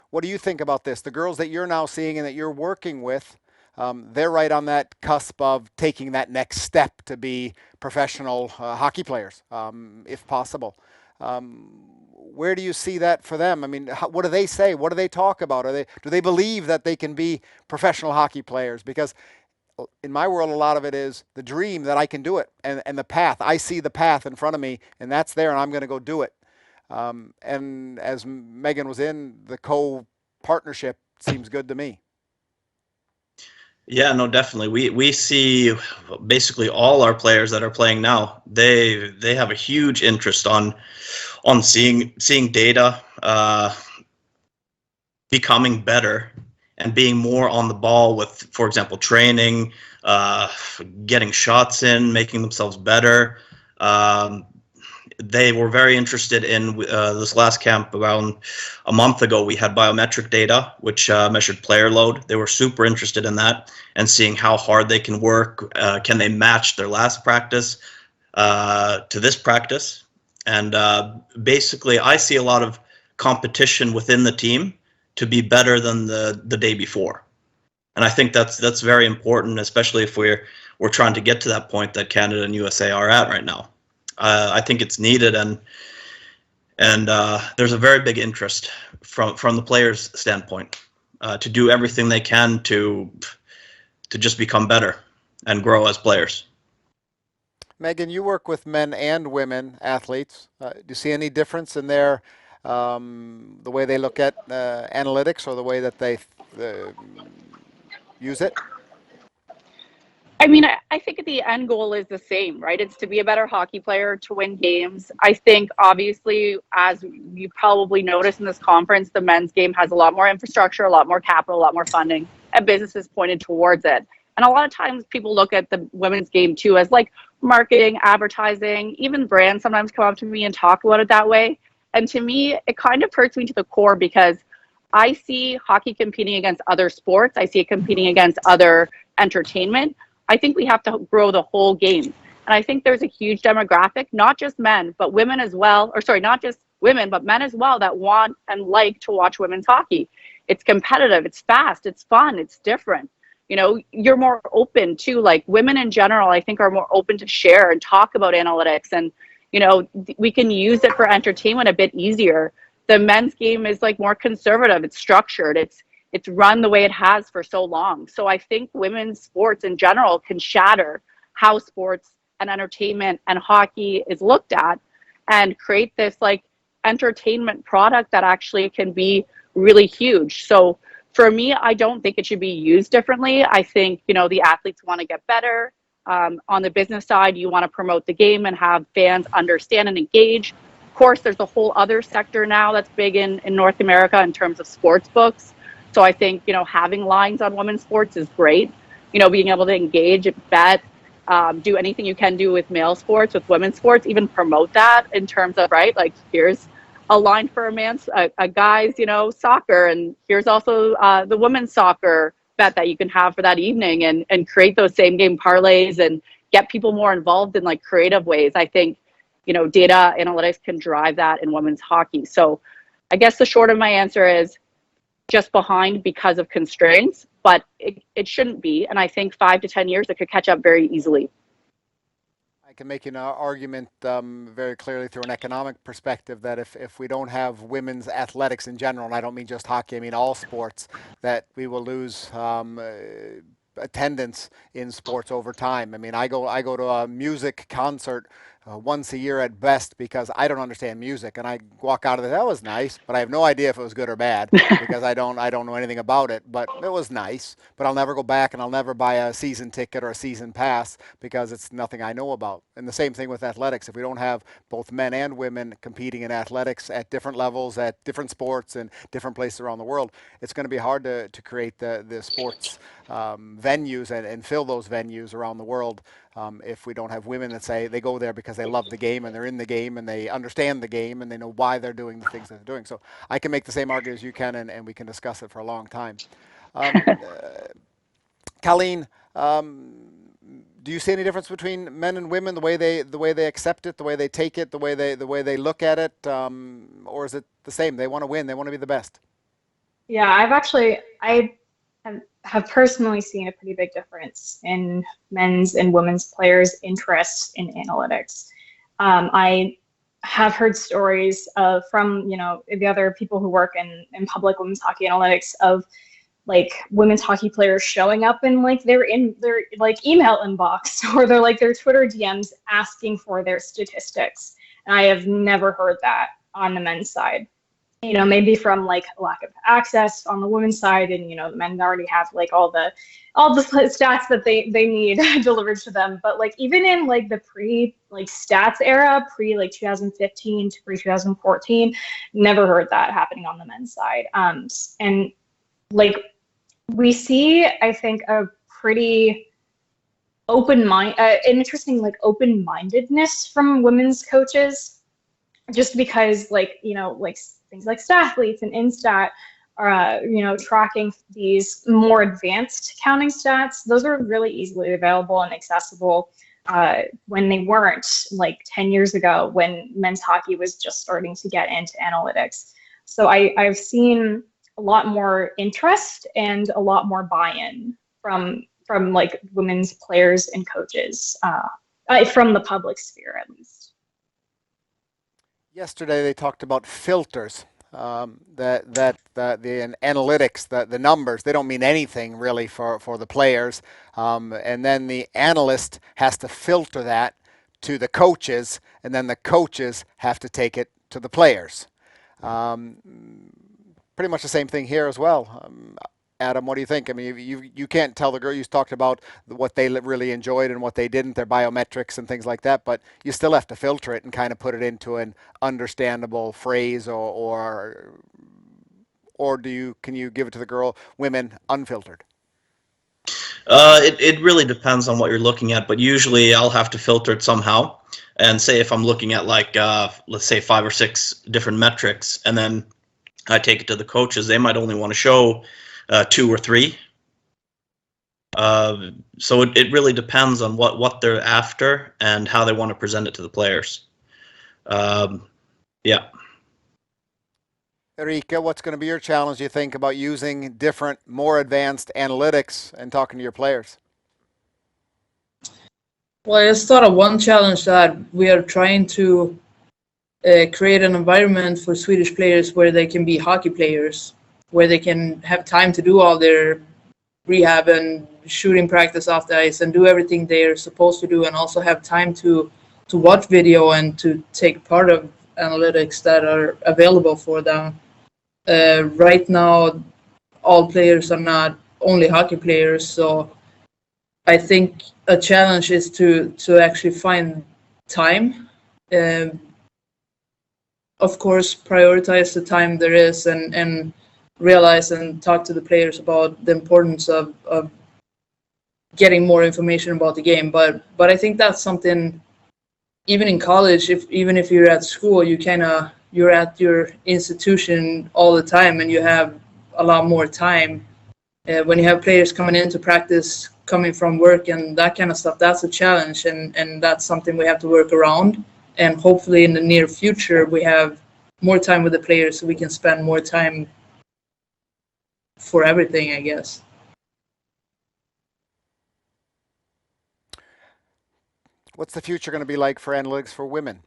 what do you think about this? The girls that you're now seeing and that you're working with, they're right on that cusp of taking that next step to be professional hockey players, if possible. Where do you see that for them? I mean, what do they say? What do they talk about? Do they believe that they can be professional hockey players? Because in my world, a lot of it is the dream that I can do it, and the path. I see the path in front of me, and that's there, and I'm going to go do it. And as Meghan was in, the co-partnership seems good to me. Yeah, no, definitely. We see basically all our players that are playing now. They have a huge interest on seeing data, becoming better, and being more on the ball with, for example, training, getting shots in, making themselves better. They were very interested in this last camp. Around a month ago, we had biometric data, which measured player load. They were super interested in that and seeing how hard they can work. Can they match their last practice to this practice? And basically, I see a lot of competition within the team to be better than the day before. And I think that's very important, especially if we're trying to get to that point that Canada and USA are at right now. I think it's needed, and there's a very big interest from the players' standpoint to do everything they can to just become better and grow as players. Meghan, you work with men and women athletes. Do you see any difference in their the way they look at analytics or the way that they use it? I mean, I think the end goal is the same, right? It's to be a better hockey player, to win games. I think, obviously, as you probably noticed in this conference, the men's game has a lot more infrastructure, a lot more capital, a lot more funding, and businesses pointed towards it. And a lot of times people look at the women's game, too, as like marketing, advertising, even brands sometimes come up to me and talk about it that way. And to me, it kind of hurts me to the core, because I see hockey competing against other sports. I see it competing against other entertainment. I think we have to grow the whole game. And I think there's a huge demographic, not just men, but women as well, or sorry, not just women, but men as well, that want and like to watch women's hockey. It's competitive, it's fast, it's fun, it's different. You know, you're more open to, like, women in general, I think, are more open to share and talk about analytics. And, you know, we can use it for entertainment a bit easier. The men's game is like more conservative, it's structured, it's run the way it has for so long. So I think women's sports in general can shatter how sports and entertainment and hockey is looked at, and create this like entertainment product that actually can be really huge. So for me, I don't think it should be used differently. I think, you know, the athletes want to get better. On the business side, you want to promote the game and have fans understand and engage. course, there's a whole other sector now that's big in North America in terms of sports books. So I think, having lines on women's sports is great. Being able to engage, bet, do anything you can do with male sports, with women's sports, even promote that in terms of, right, like here's a line for a guy's, soccer, and here's also the women's soccer bet that you can have for that evening, and create those same game parlays and get people more involved in like creative ways. I think, data analytics can drive that in women's hockey. So I guess the short of my answer is just behind because of constraints, but it shouldn't be. And I think 5 to 10 years, it could catch up very easily. I can make an argument very clearly through an economic perspective that if we don't have women's athletics in general, and I don't mean just hockey, I mean all sports, that we will lose attendance in sports over time. I mean, I go to a music concert once a year at best because I don't understand music, and I walk out of it, that was nice, but I have no idea if it was good or bad because I don't know anything about it. But it was nice, but I'll never go back, and I'll never buy a season ticket or a season pass because it's nothing I know about. And the same thing with athletics. If we don't have both men and women competing in athletics at different levels, at different sports and different places around the world, it's going to be hard to create the sports venues and fill those venues around the world if we don't have women that say they go there because they love the game and they're in the game and they understand the game and they know why they're doing the things that they're doing. So I can make the same argument as you can, and we can discuss it for a long time. Carleen, do you see any difference between men and women, the way they accept it, the way they take it, the way they look at it, or is it the same? They want to win, they want to be the best. Yeah, I have personally seen a pretty big difference in men's and women's players' interest in analytics. I have heard stories from the other people who work in public women's hockey analytics of like women's hockey players showing up in their email inbox or their Twitter DMs asking for their statistics. And I have never heard that on the men's side. Maybe from lack of access on the women's side, and the men already have all the stats that they need delivered to them. But even in the pre stats era, pre 2015 to pre 2014, never heard that happening on the men's side. And we see, I think, a pretty an interesting open-mindedness from women's coaches, just because things like Stathletes and Instat are, tracking these more advanced counting stats. Those are really easily available and accessible when they weren't 10 years ago, when men's hockey was just starting to get into analytics. So I've seen a lot more interest and a lot more buy-in from women's players and coaches, from the public sphere at least. Yesterday they talked about filters, that the analytics, the numbers, they don't mean anything really for the players, and then the analyst has to filter that to the coaches, and then the coaches have to take it to the players. Pretty much the same thing here as well. Adam, what do you think? I mean, you can't tell the girl, you talked about what they really enjoyed and what they didn't, their biometrics and things like that, but you still have to filter it and kind of put it into an understandable phrase, or can you give it to the girl, women, unfiltered? It really depends on what you're looking at, but usually I'll have to filter it somehow. And say if I'm looking at let's say 5 or 6 different metrics, and then I take it to the coaches, they might only want to show 2 or 3. So it really depends on what they're after and how they want to present it to the players. Yeah. Erika, what's going to be your challenge, do you think, about using different, more advanced analytics and talking to your players? Well, I just thought of one challenge that we are trying to create an environment for Swedish players where they can be hockey players, where they can have time to do all their rehab and shooting practice off the ice and do everything they're supposed to do, and also have time to watch video and to take part of analytics that are available for them. Right now, all players are not only hockey players, so I think a challenge is to actually find time of course, prioritize the time there is and realize and talk to the players about the importance of getting more information about the game. But I think that's something, even in college, even if you're at school, you're at your institution all the time, and you have a lot more time. When you have players coming in to practice, coming from work and that kind of stuff, that's a challenge, and that's something we have to work around. And hopefully in the near future, we have more time with the players so we can spend more time for everything, I guess. What's the future going to be like for analytics for women?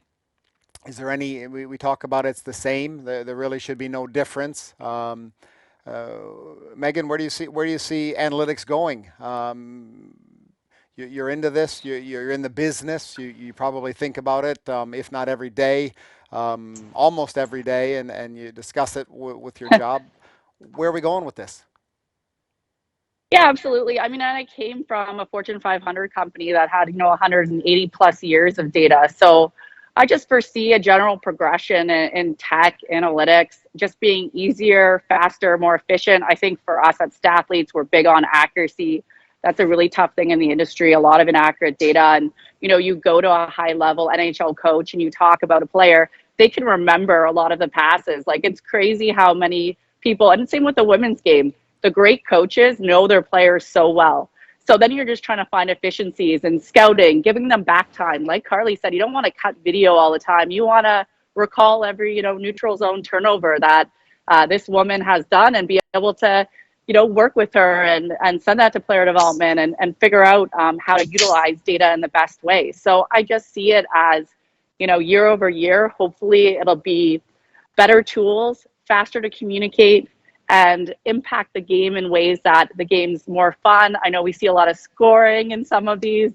Is there any, we talk about it's the same, there really should be no difference. Meghan, where do you see analytics going? You're into this, you're in the business, you probably think about it, if not every day, almost every day, and you discuss it with your job. Where are we going with this? Yeah, absolutely. I mean, I came from a Fortune 500 company that had, 180 plus years of data. So I just foresee a general progression in tech analytics, just being easier, faster, more efficient. I think for us at Stathletes, we're big on accuracy. That's a really tough thing in the industry, a lot of inaccurate data. And, you go to a high level NHL coach and you talk about a player, they can remember a lot of the passes. Like, it's crazy how many people, and same with the women's game, the great coaches know their players so well. So then you're just trying to find efficiencies and scouting, giving them back time. Like Carly said, you don't want to cut video all the time. You want to recall every, neutral zone turnover that this woman has done and be able to, work with her and send that to player development and figure out how to utilize data in the best way. So I just see it as, year over year, hopefully it'll be better tools, faster to communicate, and impact the game in ways that the game's more fun. I know we see a lot of scoring in some of these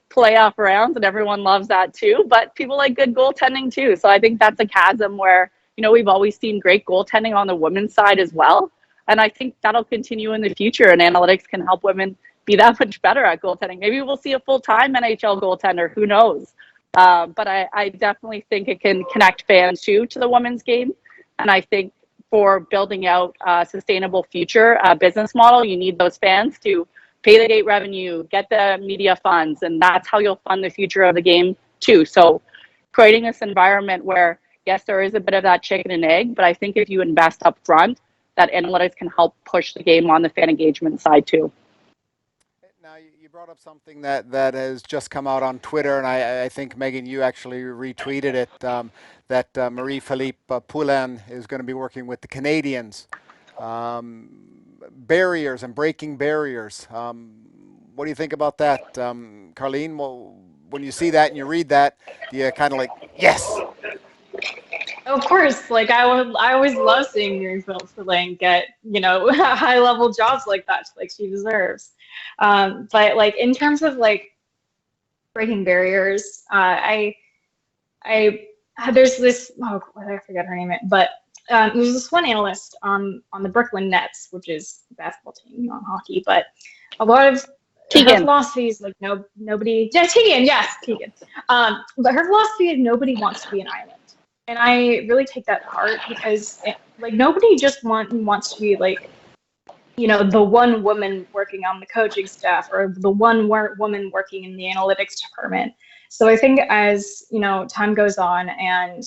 playoff rounds, and everyone loves that too, but people like good goaltending too. So I think that's a chasm where, we've always seen great goaltending on the women's side as well. And I think that'll continue in the future, and analytics can help women be that much better at goaltending. Maybe we'll see a full-time NHL goaltender, who knows? But I definitely think it can connect fans too to the women's game. And I think for building out a sustainable future business model, you need those fans to pay the gate revenue, get the media funds, and that's how you'll fund the future of the game too. So creating this environment where, yes, there is a bit of that chicken and egg, but I think if you invest up front, that analytics can help push the game on the fan engagement side too. Now, you brought up something that has just come out on Twitter, and I think, Meghan, you actually retweeted it, that Marie-Philippe Poulin is going to be working with the Canadians. Barriers and breaking barriers. What do you think about that? Carleen, well, when you see that and you read that, do you kind of like, yes? Of course, like I always love seeing Marie-Philippe get, high level jobs like that, like she deserves. But like in terms of like breaking barriers, there's this, I forget her name, but there's this one analyst on the Brooklyn Nets, which is a basketball team, not hockey, but a lot of her philosophy is like nobody, yeah, Tegan, yes, Tegan. But her philosophy is nobody wants to be an island. And I really take that to heart because nobody just wants to be like, the one woman working on the coaching staff or the one woman working in the analytics department. So I think as, time goes on and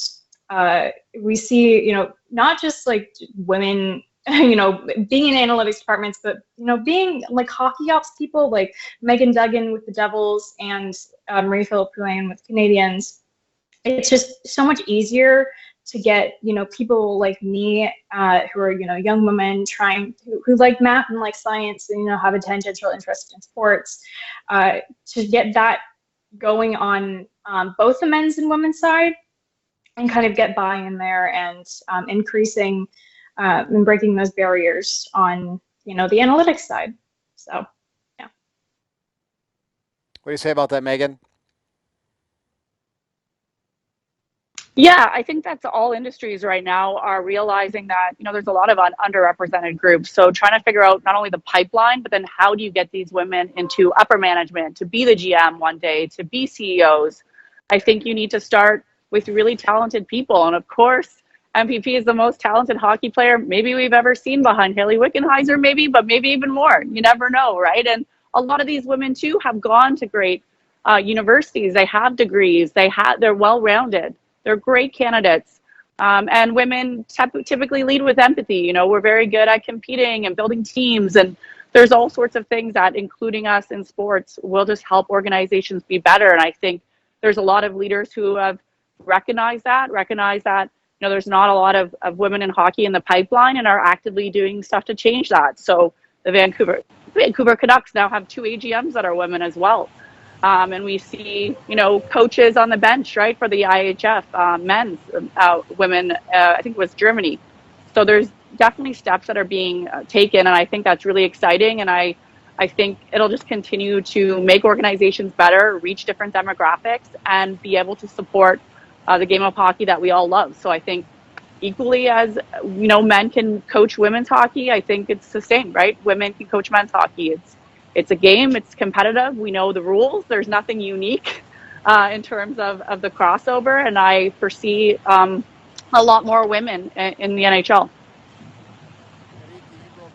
we see, not just like women, being in analytics departments, but, being like hockey ops people like Meghan Duggan with the Devils and Marie-Philippe Poulin with Canadians. It's just so much easier to get, people like me who are, young women who like math and like science and, have a tangential interest in sports to get that going on both the men's and women's side and kind of get buy-in there and increasing and breaking those barriers on, the analytics side. So, yeah. What do you say about that, Meghan? Yeah, I think that's all industries right now are realizing that, there's a lot of underrepresented groups. So trying to figure out not only the pipeline, but then how do you get these women into upper management, to be the GM one day, to be CEOs. I think you need to start with really talented people. And of course, MPP is the most talented hockey player maybe we've ever seen, behind Haley Wickenheiser, maybe, but maybe even more. You never know, right? And a lot of these women too have gone to great universities. They have degrees. They're well-rounded. They're great candidates. And women typically lead with empathy. You know, we're very good at competing and building teams, and there's all sorts of things that, including us in sports, will just help organizations be better. And I think there's a lot of leaders who have recognized that, you know, there's not a lot of women in hockey in the pipeline, and are actively doing stuff to change that. So the Vancouver Canucks now have 2 AGMs that are women as well. And we see, you know, coaches on the bench, right, for the IHF men's women, I think it was Germany. So there's definitely steps that are being taken, and I think that's really exciting. And I think it'll just continue to make organizations better, reach different demographics, and be able to support the game of hockey that we all love. So I think equally as, you know, men can coach women's hockey, I think it's the same, right? Women can coach men's hockey. It's a game, it's competitive, we know the rules, there's nothing unique in terms of the crossover, and I foresee a lot more women in the NHL.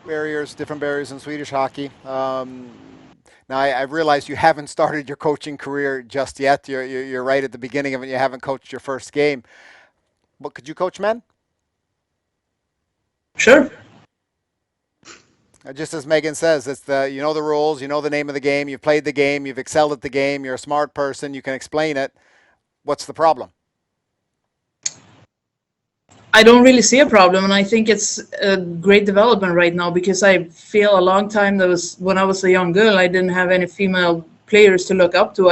Barriers, different barriers in Swedish hockey. Now, I realize you haven't started your coaching career just yet. You're right at the beginning of it. You haven't coached your first game. But could you coach men? Sure. Just as Meghan says, it's you know the rules, you know the name of the game, you've played the game, you've excelled at the game, you're a smart person, you can explain it. What's the problem? I don't really see a problem, and I think it's a great development right now, because I feel a long time when I was a young girl, I didn't have any female players to look up to.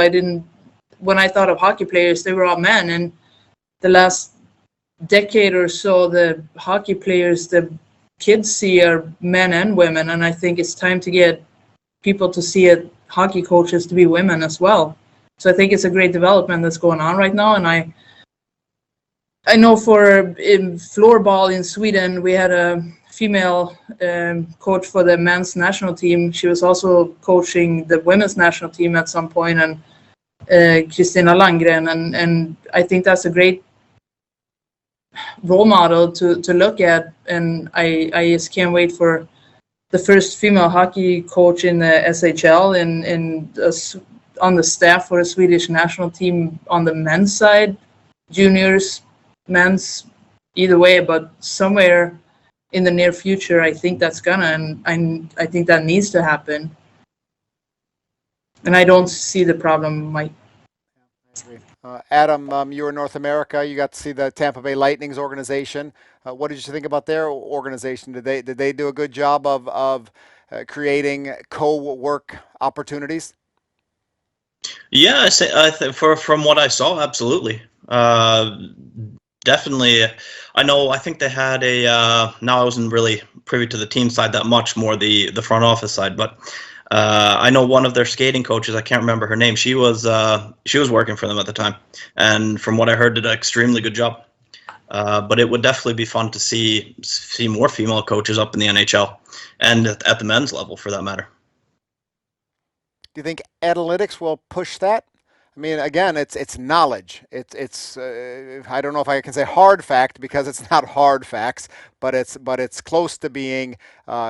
When I thought of hockey players, they were all men, and the last decade or so, the hockey players, the kids see are men and women, and I think it's time to get people to see it, hockey coaches to be women as well. So I think it's a great development that's going on right now, and I know in floorball in Sweden, we had a female coach for the men's national team. She was also coaching the women's national team at some point, and Kristina Landgren, and I think that's a great role model to look at, and I just can't wait for the first female hockey coach in the SHL on the staff for the Swedish national team on the men's side, juniors, men's, either way, but somewhere in the near future, I think that's and I think that needs to happen, and I don't see the problem, Mike. Adam, you were in North America. You got to see the Tampa Bay Lightning's organization. What did you think about their organization? Did they do a good job of creating co-work opportunities? Yeah, from what I saw, absolutely. Definitely. I think they had now I wasn't really privy to the team side that much, more the front office side, but I know one of their skating coaches, I can't remember her name, she was working for them at the time, and from what I heard, did an extremely good job. But it would definitely be fun to see more female coaches up in the NHL, and at the men's level for that matter. Do you think analytics will push that? I mean, again, it's knowledge. It's I don't know if I can say hard fact, because it's not hard facts, but it's close to being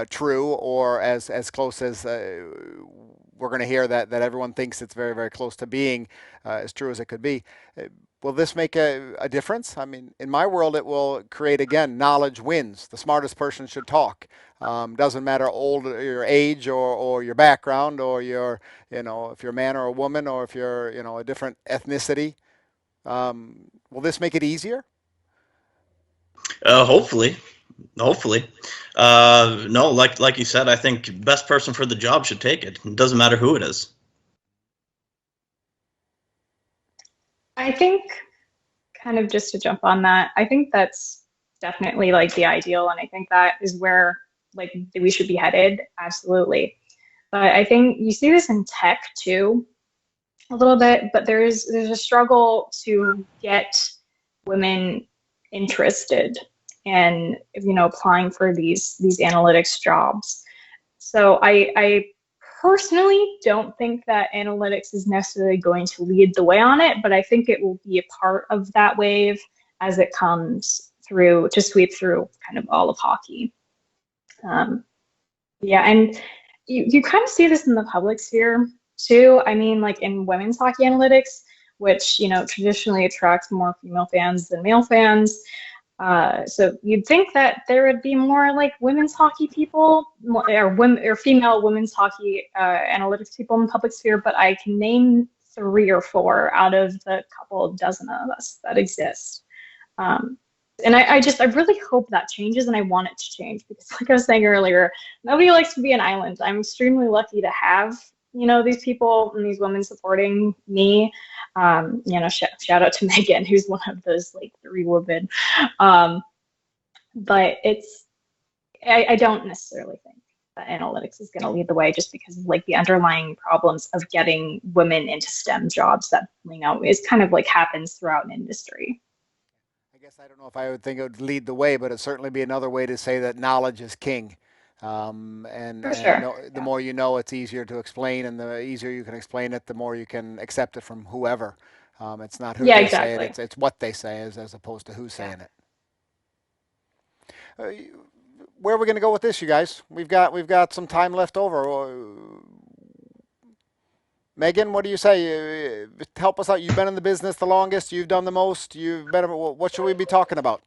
true, or as close as we're going to hear that everyone thinks it's very, very close to being as true as it could be. Will this make a difference? I mean, in my world, it will create, again, knowledge wins. The smartest person should talk. Doesn't matter your age or your background, or your, if you're a man or a woman, or if you're, a different ethnicity. Will this make it easier? Hopefully. No, like you said, I think best person for the job should take it. It doesn't matter who it is. I think, kind of just to jump on that, I think that's definitely like the ideal, and I think that is where like we should be headed, absolutely. But I think you see this in tech too, a little bit, but there's a struggle to get women interested in, applying for these analytics jobs. So I personally don't think that analytics is necessarily going to lead the way on it, but I think it will be a part of that wave as it comes through to sweep through kind of all of hockey. Yeah, and you kind of see this in the public sphere too. I mean, like in women's hockey analytics, which, you know, traditionally attracts more female fans than male fans. So you'd think that there would be more like women's hockey people or women or female women's hockey analytics people in the public sphere, but I can name 3 or 4 out of the couple dozen of us that exist. And I really hope that changes, and I want it to change because, like I was saying earlier, nobody likes to be an island. I'm extremely lucky to have, you know, these people and these women supporting me. You know, shout out to Meghan, who's one of those like 3 women. But I don't necessarily think that analytics is going to lead the way, just because of like the underlying problems of getting women into STEM jobs that, you know, is kind of like happens throughout an industry. I don't know if I would think it would lead the way, but it'd certainly be another way to say that knowledge is king. For sure. The more you know, it's easier to explain, and the easier you can explain it, the more you can accept it from whoever. It's not who they say it; it's what they say, as opposed to who's saying it. Where are we going to go with this, you guys? We've got some time left over. Meghan, what do you say? Help us out. You've been in the business the longest. You've done the most. What should we be talking about?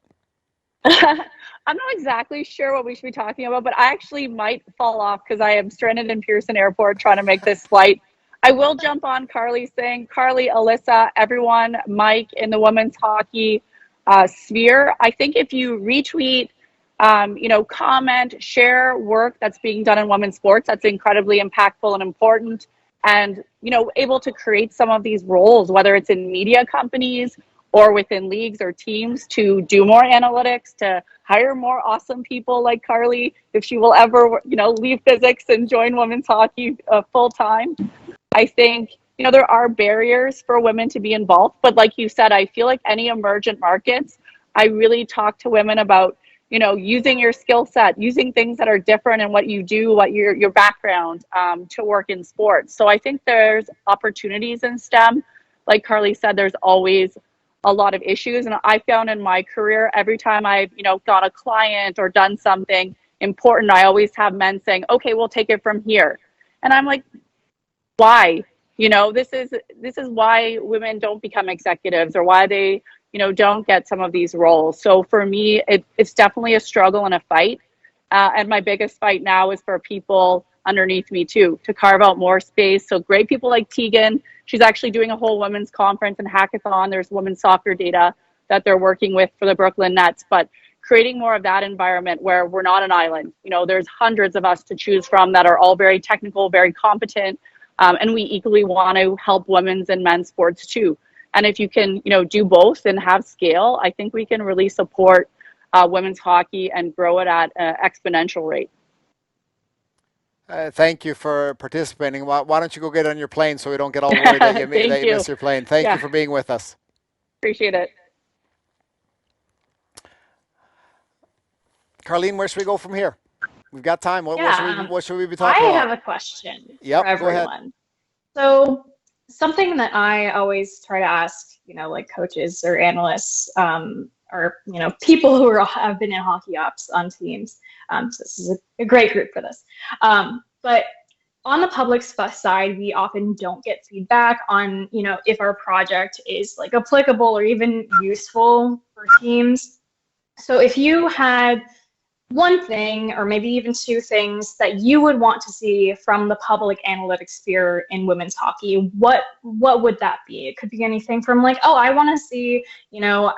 I'm not exactly sure what we should be talking about, but I actually might fall off because I am stranded in Pearson Airport trying to make this flight. I will jump on Carly's thing. Carly, Alyssa, everyone, Mike in the women's hockey sphere. I think if you retweet, you know, comment, share work that's being done in women's sports, that's incredibly impactful and important. And, you know, able to create some of these roles, whether it's in media companies or within leagues or teams, to do more analytics, to hire more awesome people like Carly, if she will ever, you know, leave physics and join women's hockey full time. I think, you know, there are barriers for women to be involved. But like you said, I feel like any emergent markets, I really talk to women about, you know, using your skill set, using things that are different in what you do, what your background, to work in sports. So I think there's opportunities in STEM. Like Carly said, there's always a lot of issues. And I found in my career, every time I've, you know, got a client or done something important, I always have men saying, okay, we'll take it from here. And I'm like, why? You know, this is why women don't become executives, or why they, you know, don't get some of these roles. So for me, it's definitely a struggle and a fight. And my biggest fight now is for people underneath me too, to carve out more space. So great people like Tegan, she's actually doing a whole women's conference and hackathon. There's women's soccer data that they're working with for the Brooklyn Nets, but creating more of that environment where we're not an island. You know, there's hundreds of us to choose from that are all very technical, very competent. And we equally want to help women's and men's sports too. And if you can, you know, do both and have scale, I think we can really support women's hockey and grow it at an exponential rate. Thank you for participating. Why don't you go get on your plane so we don't get all worried that you miss your plane. Thank you for being with us. Appreciate it. Carleen, where should we go from here? We've got time. What should we be talking about? I have a question for everyone. Go ahead. So something that I always try to ask, you know, like coaches or analysts, or, you know, people who have been in hockey ops on teams. So this is a great group for this. But on the public side, we often don't get feedback on, you know, if our project is like applicable or even useful for teams. So if you had one thing, or maybe even 2 things that you would want to see from the public analytics sphere in women's hockey, what would that be? It could be anything from like, oh, I want to see, you know,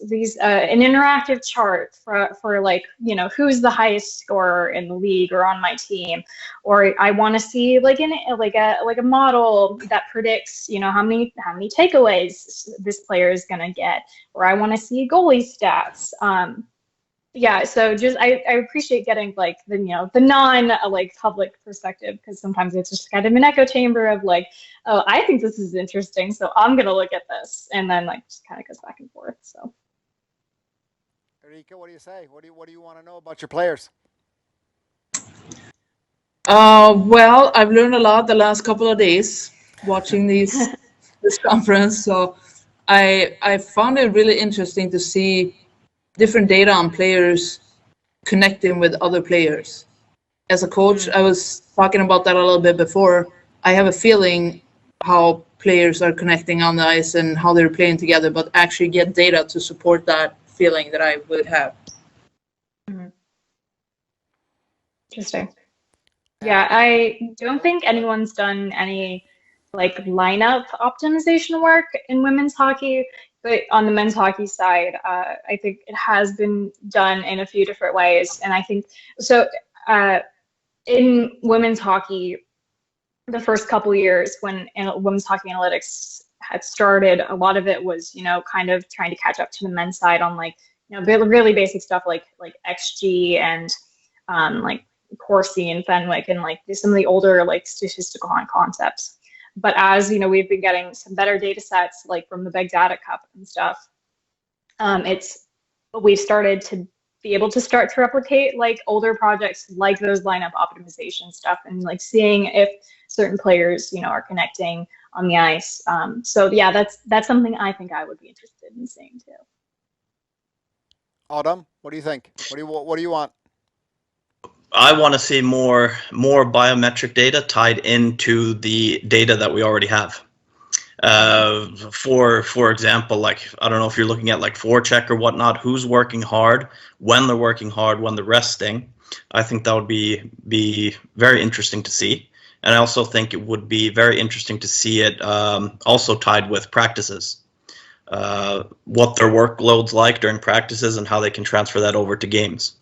these an interactive chart for like, you know, who's the highest scorer in the league or on my team, or I want to see like a model that predicts, you know, how many takeaways this player is going to get, or I want to see goalie stats. Yeah, so just I appreciate getting like the, you know, the non like public perspective, because sometimes it's just kind of an echo chamber of like, oh, I think this is interesting, so I'm gonna look at this, and then like just kind of goes back and forth. So, Erika, what do you say? What do you want to know about your players? Well, I've learned a lot the last couple of days watching this conference. So I found it really interesting to see different data on players connecting with other players. As a coach, I was talking about that a little bit before. I have a feeling how players are connecting on the ice and how they're playing together, but actually get data to support that feeling that I would have. Interesting. Yeah, I don't think anyone's done any like lineup optimization work in women's hockey, but on the men's hockey side, I think it has been done in a few different ways. And I think so. In women's hockey, the first couple years when women's hockey analytics had started, a lot of it was, kind of trying to catch up to the men's side on like, really basic stuff like XG and like Corsi and Fenwick and like some of the older like statistical concepts. But as we've been getting some better data sets like from the Big Data Cup and stuff, we've started to be able to start to replicate like older projects like those lineup optimization stuff and like seeing if certain players are connecting on the ice. So yeah, that's something I think I would be interested in seeing too. Autumn, what do you think? What do you want? I want to see more biometric data tied into the data that we already have. For example, like, I don't know if you're looking at like forecheck or whatnot, who's working hard, when they're working hard, when they're resting. I think that would be very interesting to see. And I also think it would be very interesting to see it also tied with practices. What their workload's like during practices and how they can transfer that over to games.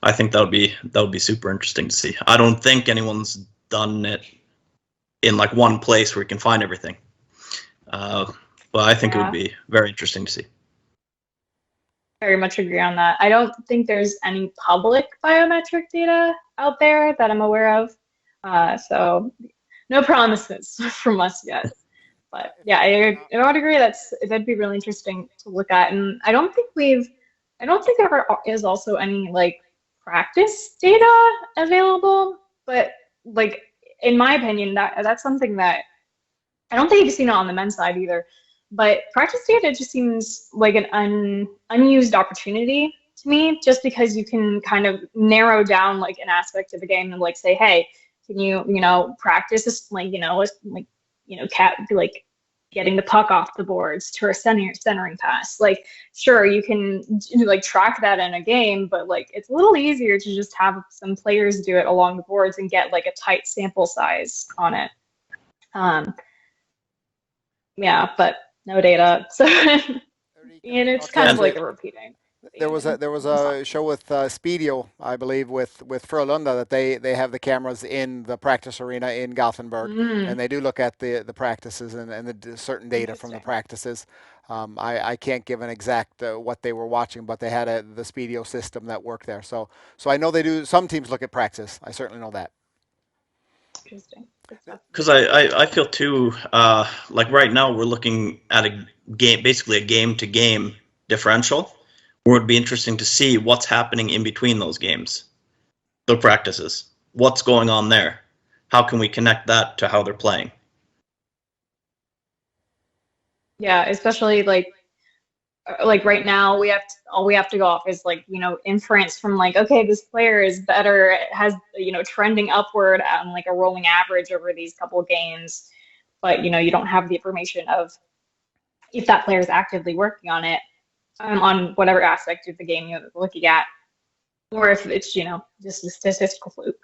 I think that would be super interesting to see. I don't think anyone's done it in like one place where you can find everything. But I think it would be very interesting to see. Very much agree on that. I don't think there's any public biometric data out there that I'm aware of. So no promises from us yet. But yeah, I would agree that'd be really interesting to look at. And I don't think there is also any like practice data available. But like in my opinion, that's something that I don't think you've seen it on the men's side either. But practice data just seems like an unused opportunity to me, just because you can kind of narrow down like an aspect of the game and like say, hey, can you practice this like getting the puck off the boards to a centering pass. Like, sure, you can like track that in a game, but like it's a little easier to just have some players do it along the boards and get like a tight sample size on it. Yeah, but no data, so and it's kind of like a repeating. There was a show with Speedio, I believe, with Frölunda that they have the cameras in the practice arena in Gothenburg, and they do look at the practices and the certain data from the practices. I can't give an exact what they were watching, but they had the Speedio system that worked there. So I know they do. Some teams look at practice. I certainly know that. Interesting. Because I feel too, like right now we're looking at a game, basically a game-to-game differential. Where it would be interesting to see what's happening in between those games, the practices, what's going on there. How can we connect that to how they're playing? Yeah, especially like right now all we have to go off is like inference from like, okay, this player is better, it has trending upward on like a rolling average over these couple of games, but you don't have the information of if that player is actively working on it on whatever aspect of the game you're looking at, or if it's just a statistical fluke.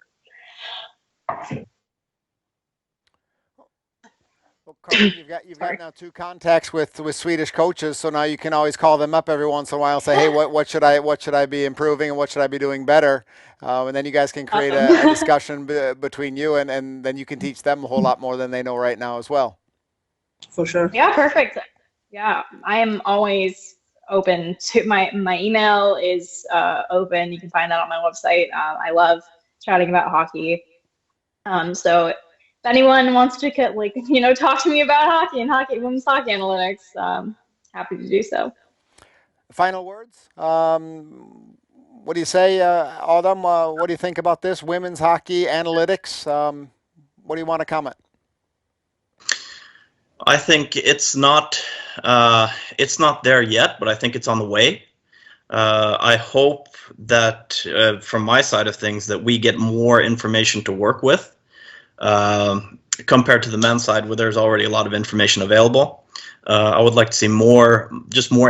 Well, Carleen, you've got now 2 contacts with Swedish coaches, so now you can always call them up every once in a while and say, hey, what should I be improving and what should I be doing better? And then you guys can create a discussion between you, and then you can teach them a whole lot more than they know right now as well. For sure. Yeah, perfect. Yeah, I am always open to my email is open. You can find that on my website. I love chatting about hockey. So if anyone wants to talk to me about hockey and women's hockey analytics, happy to do so. Final words. What do you say, Autumn? What do you think about this? Women's hockey analytics. What do you want to comment? I think it's not there yet, but I think it's on the way. I hope that from my side of things that we get more information to work with compared to the men's side where there's already a lot of information available. I would like to see more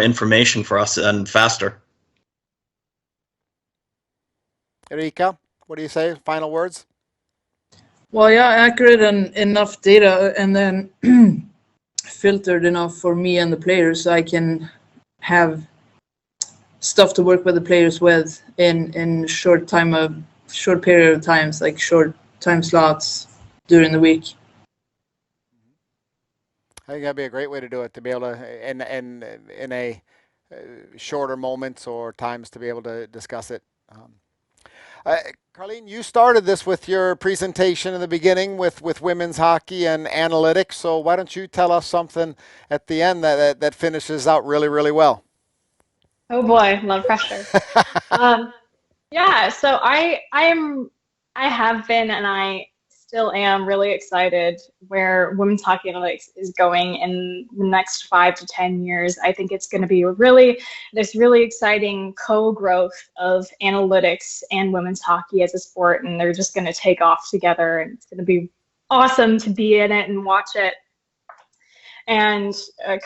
information for us and faster. Erika, what do you say? Final words? Well, yeah, accurate and enough data, and then filtered enough for me and the players so I can have stuff to work with the players with in short period of times, like short time slots during the week. I think that'd be a great way to do it, to be able to, in a shorter moments or times, to be able to discuss it. Carleen, you started this with your presentation in the beginning with women's hockey and analytics. So why don't you tell us something at the end that finishes out really, really well? Oh boy, love pressure. Yeah, so I have been, and I still am really excited where women's hockey analytics is going in the next 5 to 10 years. I think it's going to be this really exciting co-growth of analytics and women's hockey as a sport, and they're just going to take off together, and it's going to be awesome to be in it and watch it. And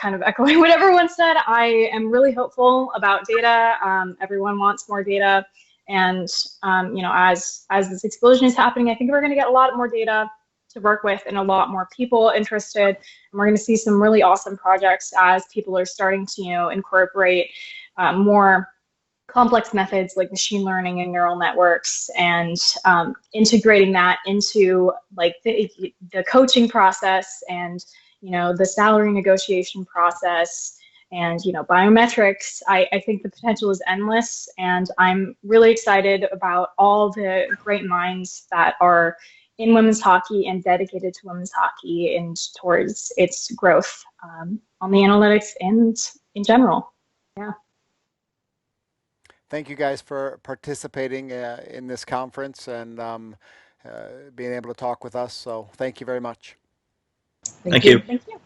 kind of echoing what everyone said, I am really hopeful about data. Everyone wants more data. And, as this explosion is happening, I think we're going to get a lot more data to work with and a lot more people interested. And we're going to see some really awesome projects as people are starting to, incorporate more complex methods like machine learning and neural networks, and integrating that into like the coaching process, and the salary negotiation process, and biometrics. I think the potential is endless, and I'm really excited about all the great minds that are in women's hockey and dedicated to women's hockey and towards its growth on the analytics and in general. Yeah. Thank you guys for participating in this conference and being able to talk with us. So thank you very much. Thank you. Thank you.